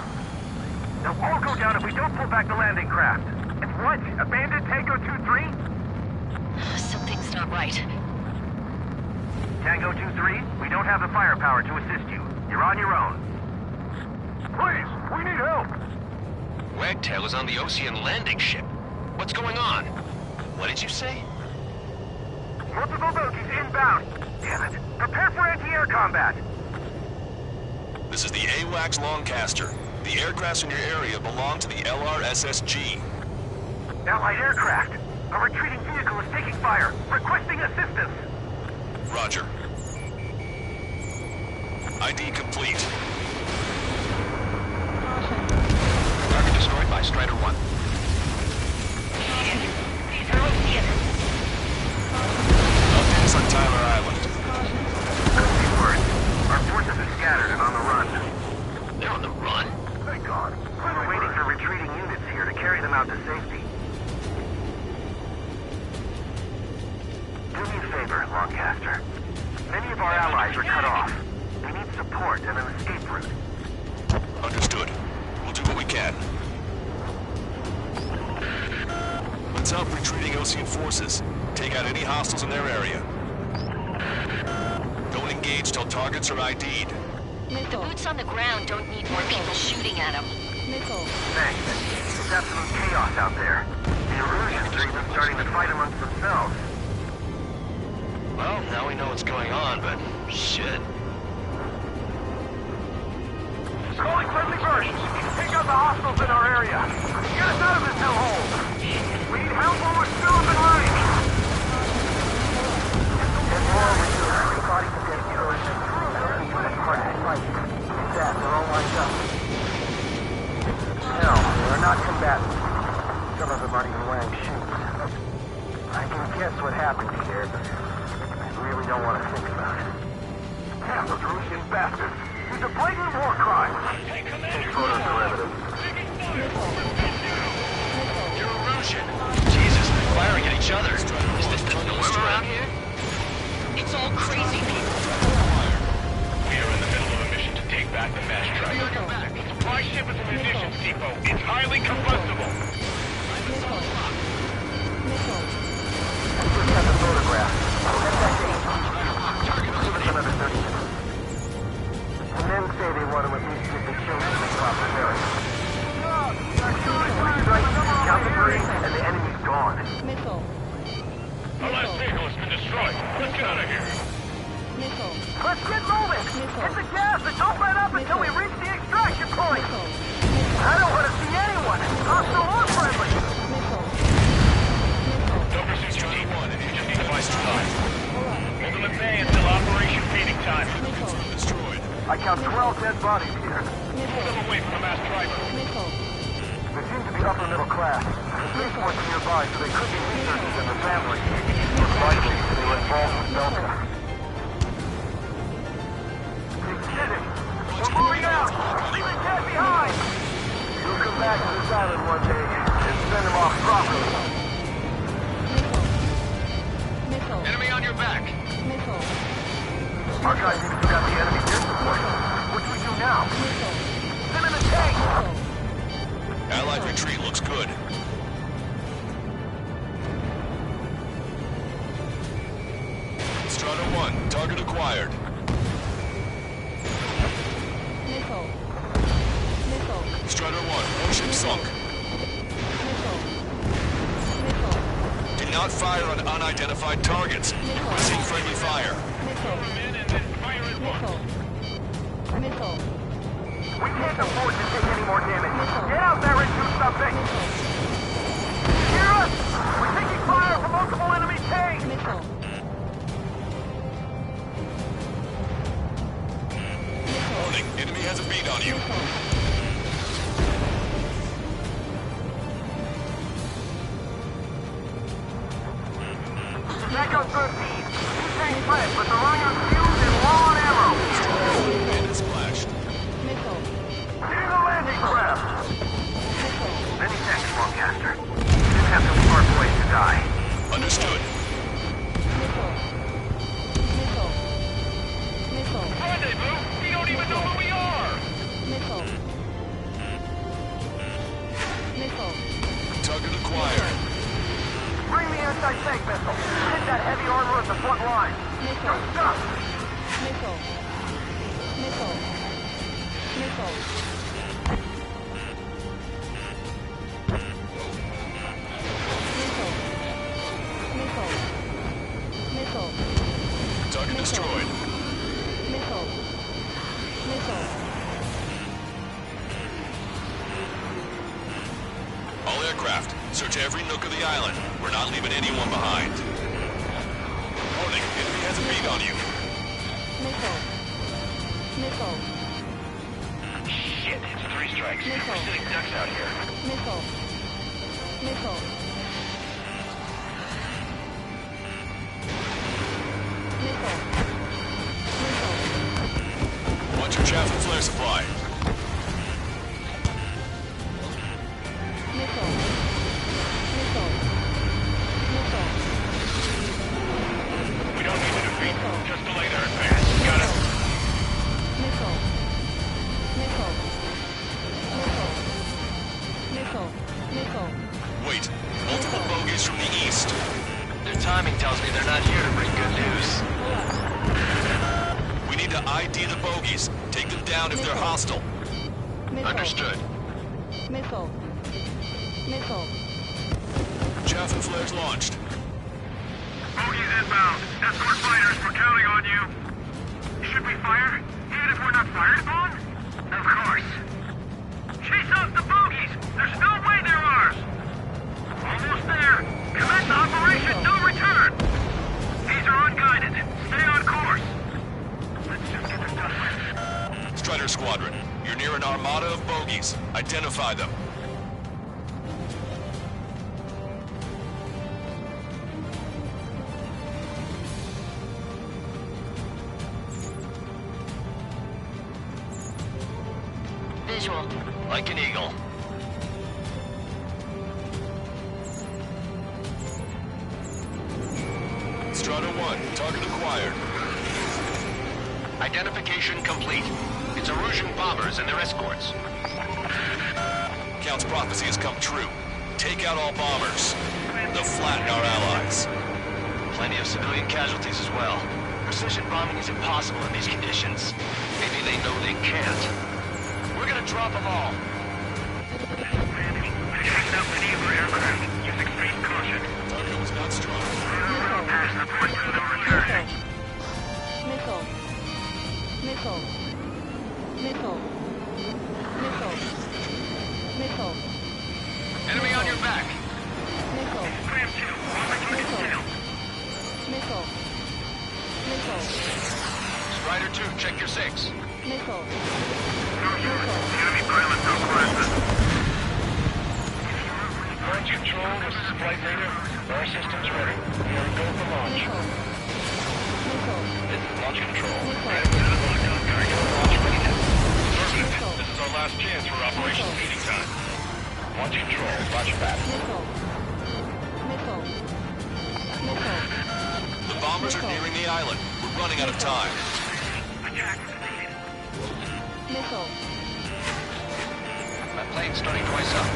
They'll all go down if we don't pull back the landing craft. And what? Abandoned Tango 2-3? Something's not right. Tango 2-3, we don't have the firepower to assist you. You're on your own. Please, we need help. Wagtail is on the Ocean landing ship. What's going on? What did you say? Multiple bogies inbound. Damn it. Prepare for anti-air combat. This is the AWACS Longcaster. The aircrafts in your area belong to the LRSSG. Allied aircraft. A retreating vehicle is taking fire. Requesting assistance. Roger. ID complete. Target destroyed by Strider 1. Updates on Tyler Island. Good word. Our forces are scattered and on the run. They're on the run? Thank God. We're waiting for retreating units here to carry them out to safety. Do me a favor, Longcaster. Many of our allies are cut off. They need support and an escape route. Understood. We'll do what we can. Let's help retreating Ocean forces. Take out any hostiles in their area. Don't engage till targets are ID'd. The boots on the ground don't need more people shooting at them. Thanks. It's absolute chaos out there. The Erusians are even starting to fight amongst themselves. Well, now we know what's going on, but shit. Calling friendly bursts. Take out the hostiles in our area. Get us out of this hellhole. We need help while we're still up and running. There's more over here. Your body can get yours. I don't think you're that hard to fight. It's that. They're all lined up. No, they're not combatants. Some of them aren't even wearing shoes. I can guess what happened here, but I really don't want to think about it. Damn, those Russian bastards. It's a blatant war crime. Take photos or evidence. You're Erusian. Jesus, they're firing at each other. Is this the norm around here? It's all crazy people. We are in the middle of a mission to take back the fast track. Supply ship is a munitions depot. It's highly combustible. Just got the photograph. Get that date. Give us another 30 minutes. The men say they want to at least get the children in the proper area. We strike, count the birds, and the enemy's gone. Our last vehicle has been destroyed. Let's get out of here. Let's get moving! Hit the gas and don't let up until we reach the extraction point! I don't want to see anyone, hostile or friendly! Don't pursue T1 if you just need device to time. Ultimate Bay until operation feeding time. Destroyed. I count 12 dead bodies here. Pull them away from the mass driver. They seem to be upper middle class. The police force nearby, so they could be researchers and their families. Most likely, they were involved with Delta. We're moving out! Leave the cat behind! You'll come back to this island one day and send them off properly. Enemy on your back. Our guys even got the enemy near support. What do we do now? Them in the tank! Allied retreat looks good. Strider 1, target acquired. Strider 1, warship sunk. Do not fire on unidentified targets. Seek friendly fire. We can't afford to take any more damage. Get out there and do something! Hear us? We're taking fire from multiple enemy tanks! Warning, enemy beat on you. Echo 13. Tank fled, but they're running on fuels and low on ammo. And it's flashed. Missile. Hitting the landing craft. Many thanks, Longcaster. You didn't have to smart boys to die. Understood. Missile. Missile. Missile. Rendezvous? We don't even know who we are! Missile. Missile. Target acquired. Bring the anti-tank missile. Hit that heavy armor at the front line. Missile. Good stuff. Missile. Missile. Missile. Missile. Missile. Target destroyed. Missile. Missile. All aircraft, search every nook of the island. We're not leaving anyone behind. Warning, enemy has a beat on you. Missile. Missile. Shit, it's 3 strikes. Missile. We're sitting ducks out here. Missile. Missile. Missile. Missile. Watch your chaff and flare supply. Missile. Missile. Missile. We don't need to defeat. Just delay their advance. Got it. Missile. Missile. Missile. Missile. Missile. Wait, multiple bogies from the east. Their timing tells me they're not here to bring good news. We need to ID the bogies. Take them down if they're hostile. Missile. Understood. Missile. Missile. Chaff and flares launched. Bogies inbound. Escort fighters, we're counting on you. Should we fire? Even if we're not fired upon? Of course. Chase off the bogies! There's no way they're ours! Almost there. Commence Operation No Return! These are unguided. Stay on course. Let's just get this done with. Strider Squadron, you're near an armada of bogies. Identify them. Visual. Like an eagle. Strata 1, target acquired. Identification complete. It's Erusian bombers and their escorts. Count's prophecy has come true. Take out all bombers. They'll flatten our allies. Plenty of civilian casualties as well. Precision bombing is impossible in these conditions. Maybe they know they can't. We're gonna drop them all. Checking out maneuver aircraft. Use extreme caution. Target was not strong. Pass the point to the return. Missile. Missile. Missile. Missile. Missile. Enemy on your back. Missile. Cram 2. Missile. Missile. Missile. Strider 2, check your 6. Missile. Enemy pilots on classes. Launch control, this is Flight Leader. Our systems ready. We are go for launch. Missile. This is Launch Control. Missile. Launch readiness. Affirmative. This is our last chance for Operation Speeding Time. Launch Control, roger that. Missile. Missile. Missile. The bombers are nearing the island. We're running out of time. Attack. Missile. My plane's starting to ice up.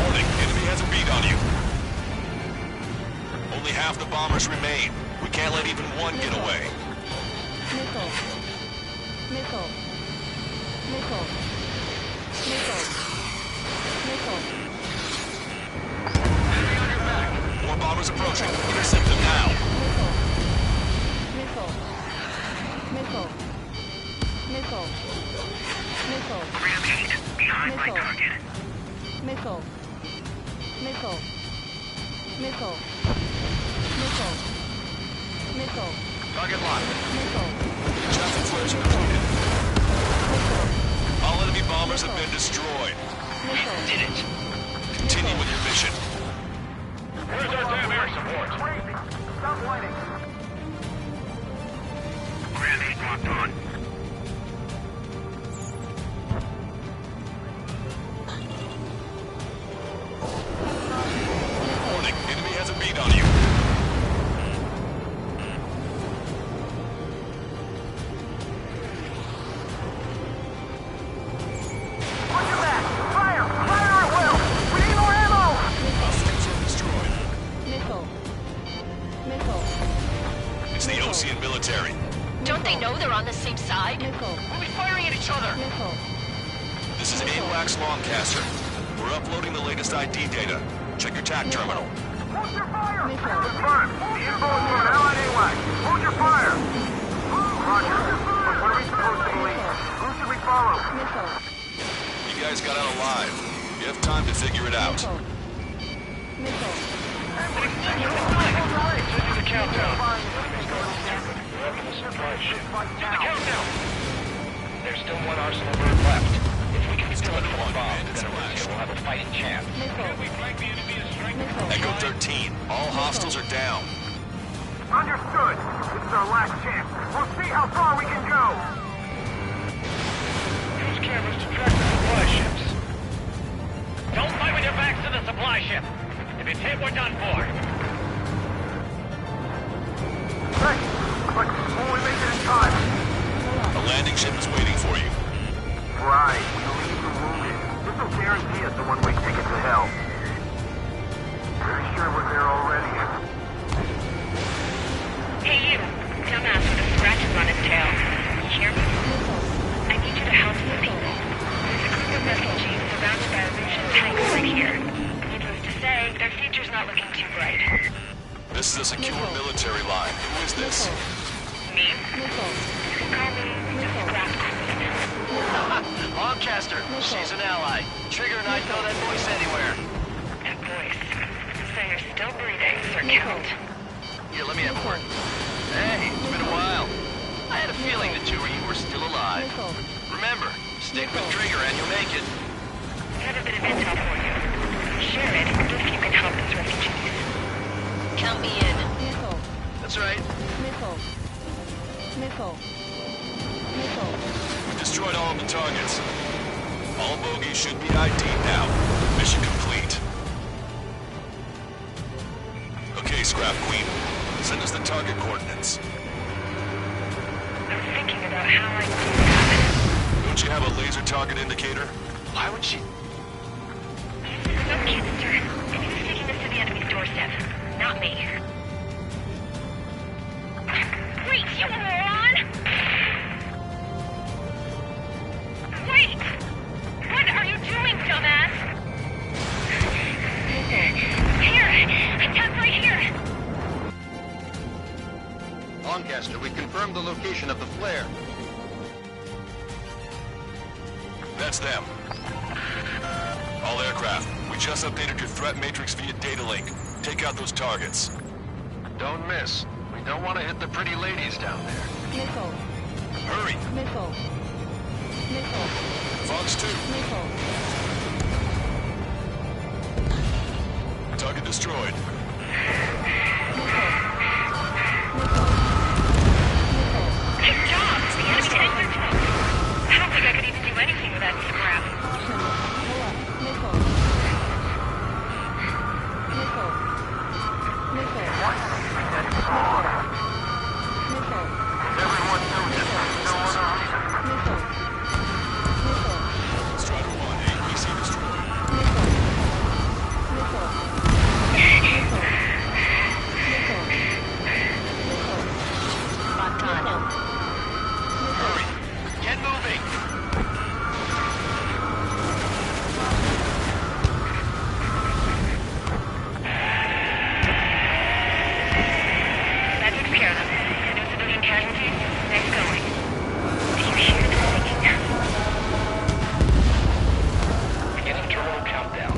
Warning, enemy has a beat on you. Only half the bombers remain. We can't let even one get away. Missile. Missile. Missile. Missile. Missile. Enemy on your back. More bombers approaching. Intercept them now. Missile. Missile. Missile. Missile. Ram 8, behind my Missile. target. Missile. Missile. Missile. Missile. Missile. Target locked. Traffic flares completed. All enemy bombers have been destroyed. We did it. Continue with your mission. Where's our damn air support? Stop whining. Grenade locked on. Warning, enemy has a beat on you. Watch your back. Fire! Fire at will! We need more ammo! Hostiles are destroyed. Missile. Missile. It's the Ocean military. Don't they know they're on the same side? Missile. We'll be firing at each other. Missile. This is AWACS Longcaster. We're uploading the latest ID data. Check your TAC terminal. Hold your fire! Missile. Confirmed. The info is from an allied AWAC. Hold your fire! Roger. What are we supposed to believe? Who should we follow? Missile. You guys got out alive. You have time to figure it out. Missile. Missile. Taking the countdown. Countdown. There's still one arsenal bird left. If we can still the bomb, then we'll have a fighting chance. Missile. Missile. Echo 13. All hostiles are down. Understood. This is our last chance. We'll see how far we can go. Use cameras to track the supply ships. Don't fight with your backs to the supply ship. If it's hit, we're done for. Thanks. But will we make it in time? A landing ship is waiting for you. Right. We'll leave the wounded. This will guarantee us a one-way ticket to hell. Pretty sure we're there already. Hey you, dumbass with the scratches on his tail. You hear me? I need you to help some people. There's a group of refugees surrounded by a Russian tank right here. Needless to say, their future's not looking too bright. This is a secure military line. Who is this? Me? Call me the Scrap Queen. Longcaster, she's an ally. Trigger and I'd know that voice anywhere. That voice. So you're still breathing, Sir Count. Here, let me have a word. Hey, it's been a while. I had a feeling the two of you were still alive. Remember, stick with Trigger and you'll make it. I have a bit of intel for you. Share it if you can help us refugees. Count me in. Missile. That's right. Missile. Missile. Missile. We destroyed all of the targets. All bogies should be ID'd now. Mission complete. Okay, Scrap Queen. Send us the target coordinates. I'm thinking about how I can do that. Don't you have a laser target indicator? Why would she? No kidding, sir. And he's taking us to the enemy's doorstep. Not me. Wait, you moron! Wait! What are you doing, dumbass? Here! Attack right here! Lancaster, we confirmed the location of the flare. That's them. All aircraft, we just updated your threat matrix via data link. Take out those targets. Don't miss. We don't want to hit the pretty ladies down there. Missile. Hurry! Missile. Missile. Fox 2. Missile. Target destroyed. Good job! The enemy tanks are toast. I don't think I could even do anything with that scrap. Missile. Missile. Missile. Missile. Everyone knows it. No other reason. Missile. Missile. Strider 1, APC destroyed. Missile. Missile. Missile. Missile. Missile. Locked on. Hurry! Get moving! That takes care of them. No civilian casualties? Nice going. Do you hear the singing? Beginning terminal countdown.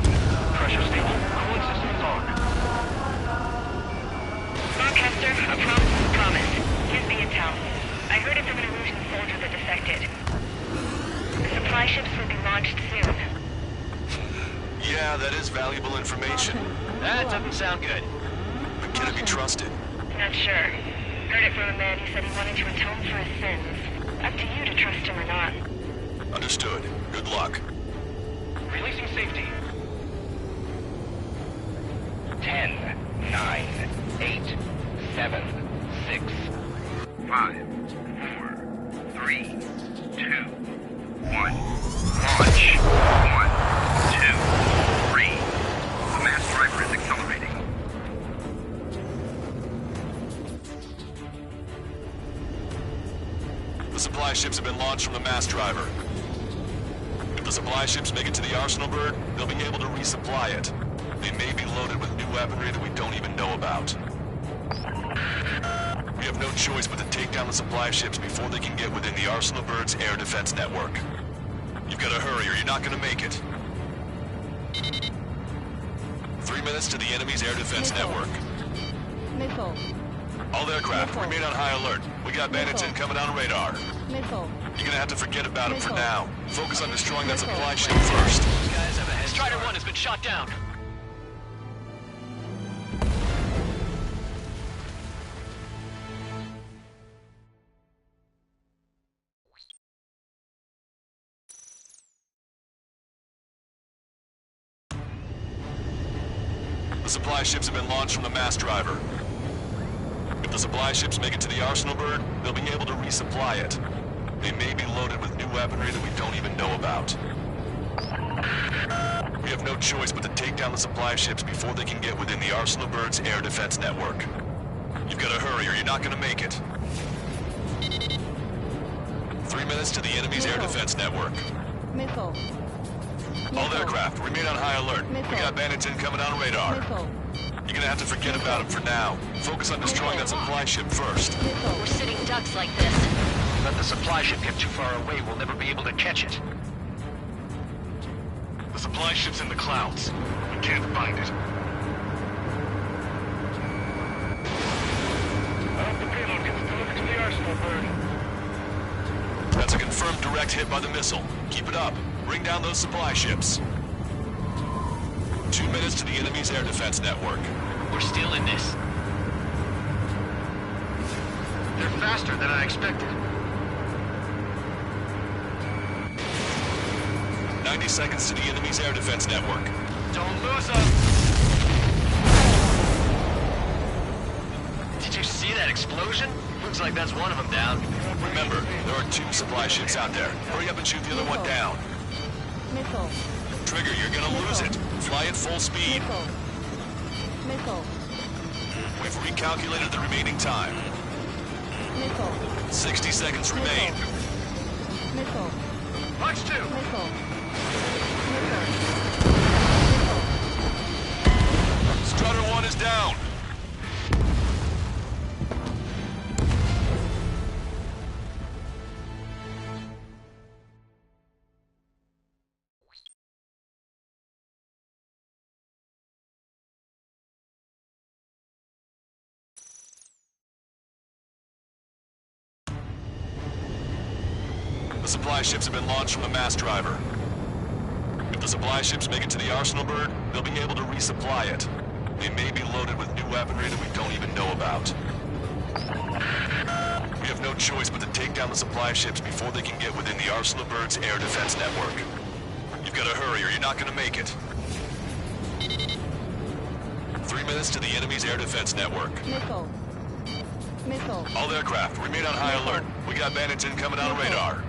Pressure stable. Cooling systems on. Lancaster, a promise is a promise. Here's the intel. I heard it from an Erusian soldier that defected. The supply ships will be launched soon. Yeah, that is valuable information. That doesn't sound good. But can it be trusted? Not sure. Heard it from a man who said he wanted to atone for his sins. Up to you to trust him or not. Understood. Good luck. Releasing safety. 10, 9, 8, 7, 6, 5, 4, 3, 2, 1. Launch. 1, 2, 3. The mass driver is accelerating. The supply ships have been launched from the mass driver. If the supply ships make it to the Arsenal bird, they'll be able to resupply it. They may be loaded with new weaponry that we don't even know about. We have no choice but to take down the supply ships before they can get within the Arsenal bird's air defense network. You've got to hurry or you're not going to make it. 3 minutes to the enemy's air defense network. Missile. All aircraft, remain on high alert. We got bandits incoming on radar. Missile. You're gonna have to forget about them for now. Focus on destroying that supply ship first. These guys have a head Strider 1 has been shot down. The supply ships have been launched from the mass driver. If the supply ships make it to the Arsenal bird, they'll be able to resupply it. They may be loaded with new weaponry that we don't even know about. We have no choice but to take down the supply ships before they can get within the Arsenal bird's air defense network. You've got to hurry or you're not going to make it. 3 minutes to the enemy's air defense network. Missile. All aircraft, remain on high alert. We got bandits incoming on radar. Missile. You're gonna have to forget about them for now. Focus on destroying that supply ship first. We're sitting ducks like this. Let the supply ship get too far away, we'll never be able to catch it. The supply ship's in the clouds. We can't find it. I hope the payload gets delivered to the Arsenal bird. That's a confirmed direct hit by the missile. Keep it up. Bring down those supply ships. 2 minutes to the enemy's air defense network. We're still in this. They're faster than I expected. 90 seconds to the enemy's air defense network. Don't lose them! Did you see that explosion? Looks like that's one of them down. Remember, there are 2 supply ships out there. Hurry up and shoot the other one down. Missile. Trigger, you're gonna lose it. Fly at full speed. Missile. Missile. We've recalculated the remaining time. Missile. 60 seconds remain. Missile. Punch 2! Missile. Strutter 1 is down. The supply ships have been launched from the mass driver. If the supply ships make it to the Arsenal bird, they'll be able to resupply it. They may be loaded with new weaponry that we don't even know about. We have no choice but to take down the supply ships before they can get within the Arsenal bird's air defense network. You've got to hurry or you're not going to make it. 3 minutes to the enemy's air defense network. Missile. Missile. All aircraft, remain on high alert. We got bandits incoming on radar.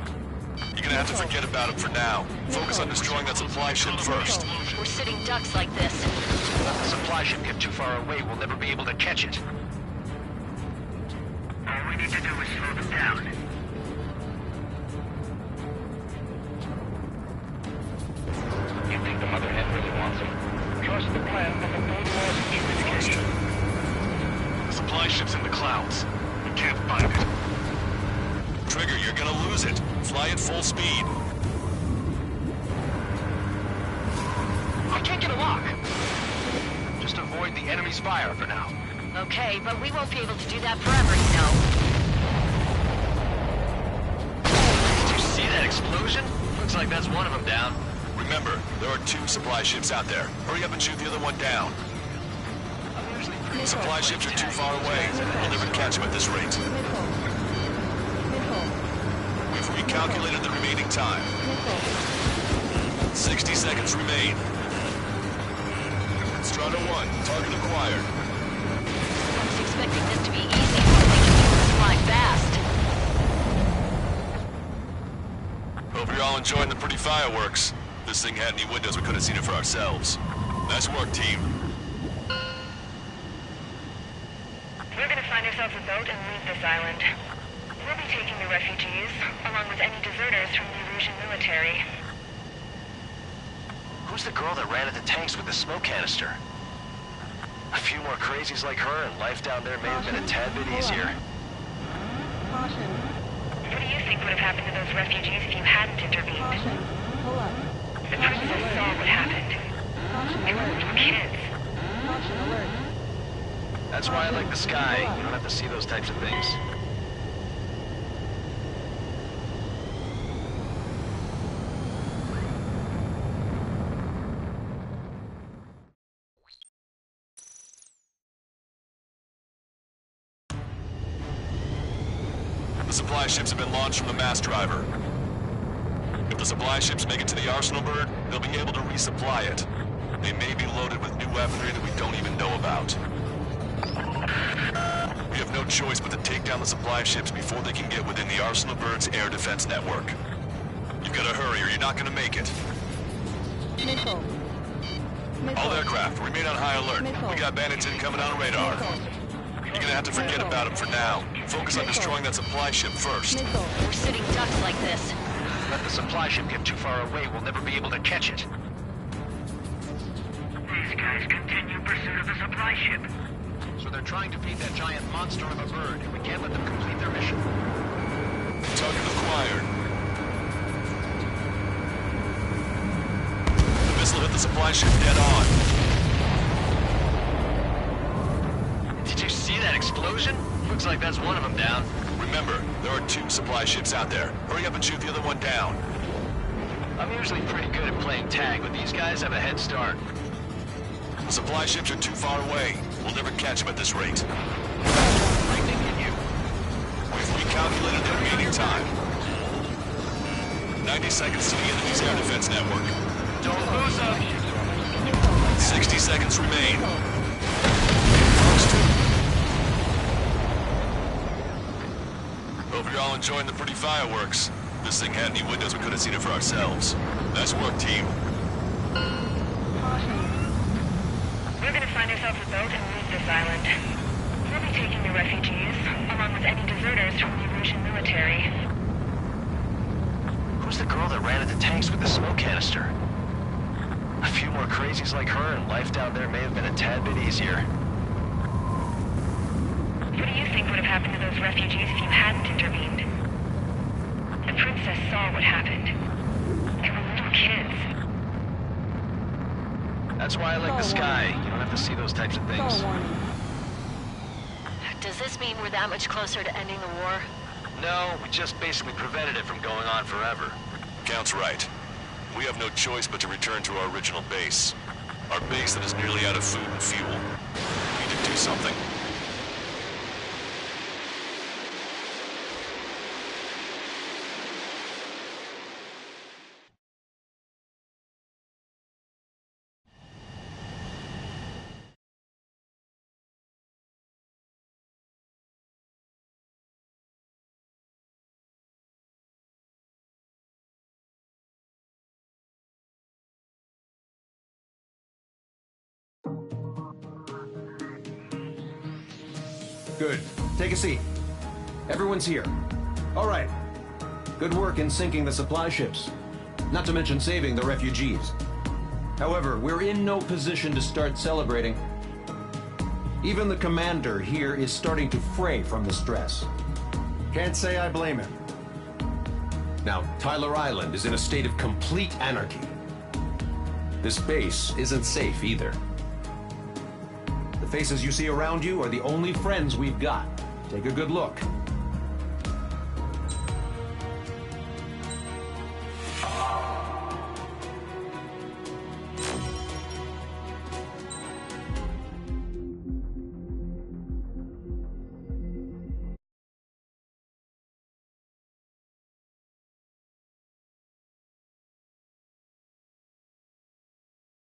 You're gonna have to forget about them for now. Focus on destroying that supply ship first. We're sitting ducks like this. Let the supply ship get too far away, we'll never be able to catch it. All we need to do is slow them down. You think the mother hen really wants him? Trust the plan that the Blue Wall's communication. The supply ship's in the clouds. We can't find it. Trigger, you're gonna lose it. Fly at full speed. I can't get a lock. Just avoid the enemy's fire for now. Okay, but we won't be able to do that forever, you know. explosion? Looks like that's one of them down. Remember, there are 2 supply ships out there. Hurry up and shoot the other one down. Supply ships are too far away. We'll never catch them at this rate. We've recalculated the remaining time. 60 seconds remain. Strata 1, target acquired. I was expecting this to be easy, so they can do this fly fast. Hope you're all enjoying the pretty fireworks. If this thing had any windows, we could have seen it for ourselves. Nice work, team. We're gonna find ourselves a boat and leave this island. We'll be taking the refugees, along with any deserters from the Erusian military. Who's the girl that ran at the tanks with the smoke canister? A few more crazies like her, and life down there may have been a tad bit easier. What do you think would have happened to those refugees if you hadn't intervened? The princess saw what happened. They were little kids. That's why I like the sky. You don't have to see those types of things. The supply ships have been launched from the mass driver. If the supply ships make it to the Arsenal bird, they'll be able to resupply it. They may be loaded with new weaponry that we don't even know about. We have no choice but to take down the supply ships before they can get within the Arsenal bird's air defense network. You gotta hurry or you're not gonna make it. Missile. All aircraft, remain on high alert. We got bandits incoming on radar. You're gonna have to forget about them for now. Focus on destroying that supply ship first. We're sitting ducks like this. Let the supply ship get too far away, we'll never be able to catch it. These guys continue pursuit of the supply ship. So they're trying to beat that giant monster of a bird, and we can't let them complete their mission. Target acquired. The missile hit the supply ship dead on. Did you see that explosion? Looks like that's one of them down. Remember, there are 2 supply ships out there. Hurry up and shoot the other one down. I'm usually pretty good at playing tag, but these guys have a head start. The supply ships are too far away. We'll never catch them at this rate. I'm thinking you. We've recalculated the remaining time. 90 seconds to the enemy's air defense network. Don't lose them. 60 seconds remain. Hope you're all enjoying the pretty fireworks. If this thing had any windows, we could have seen it for ourselves. Nice work, team. We're gonna find ourselves a boat and leave this island. We'll be taking the refugees, along with any deserters from the Erusian military. Who's the girl that ran at the tanks with the smoke canister? A few more crazies like her, and life down there may have been a tad bit easier. What do you think would have happened to those refugees if you hadn't intervened? The princess saw what happened. They were little kids. That's why I like the sky. You don't have to see those types of things. Does this mean we're that much closer to ending the war? No, we just basically prevented it from going on forever. Count's right. We have no choice but to return to our original base. Our base that is nearly out of food and fuel. We need to do something. Good. Take a seat. Everyone's here. All right. Good work in sinking the supply ships. Not to mention saving the refugees. However, we're in no position to start celebrating. Even the commander here is starting to fray from the stress. Can't say I blame him. Now, Tyler Island is in a state of complete anarchy. This base isn't safe either. The faces you see around you are the only friends we've got. Take a good look.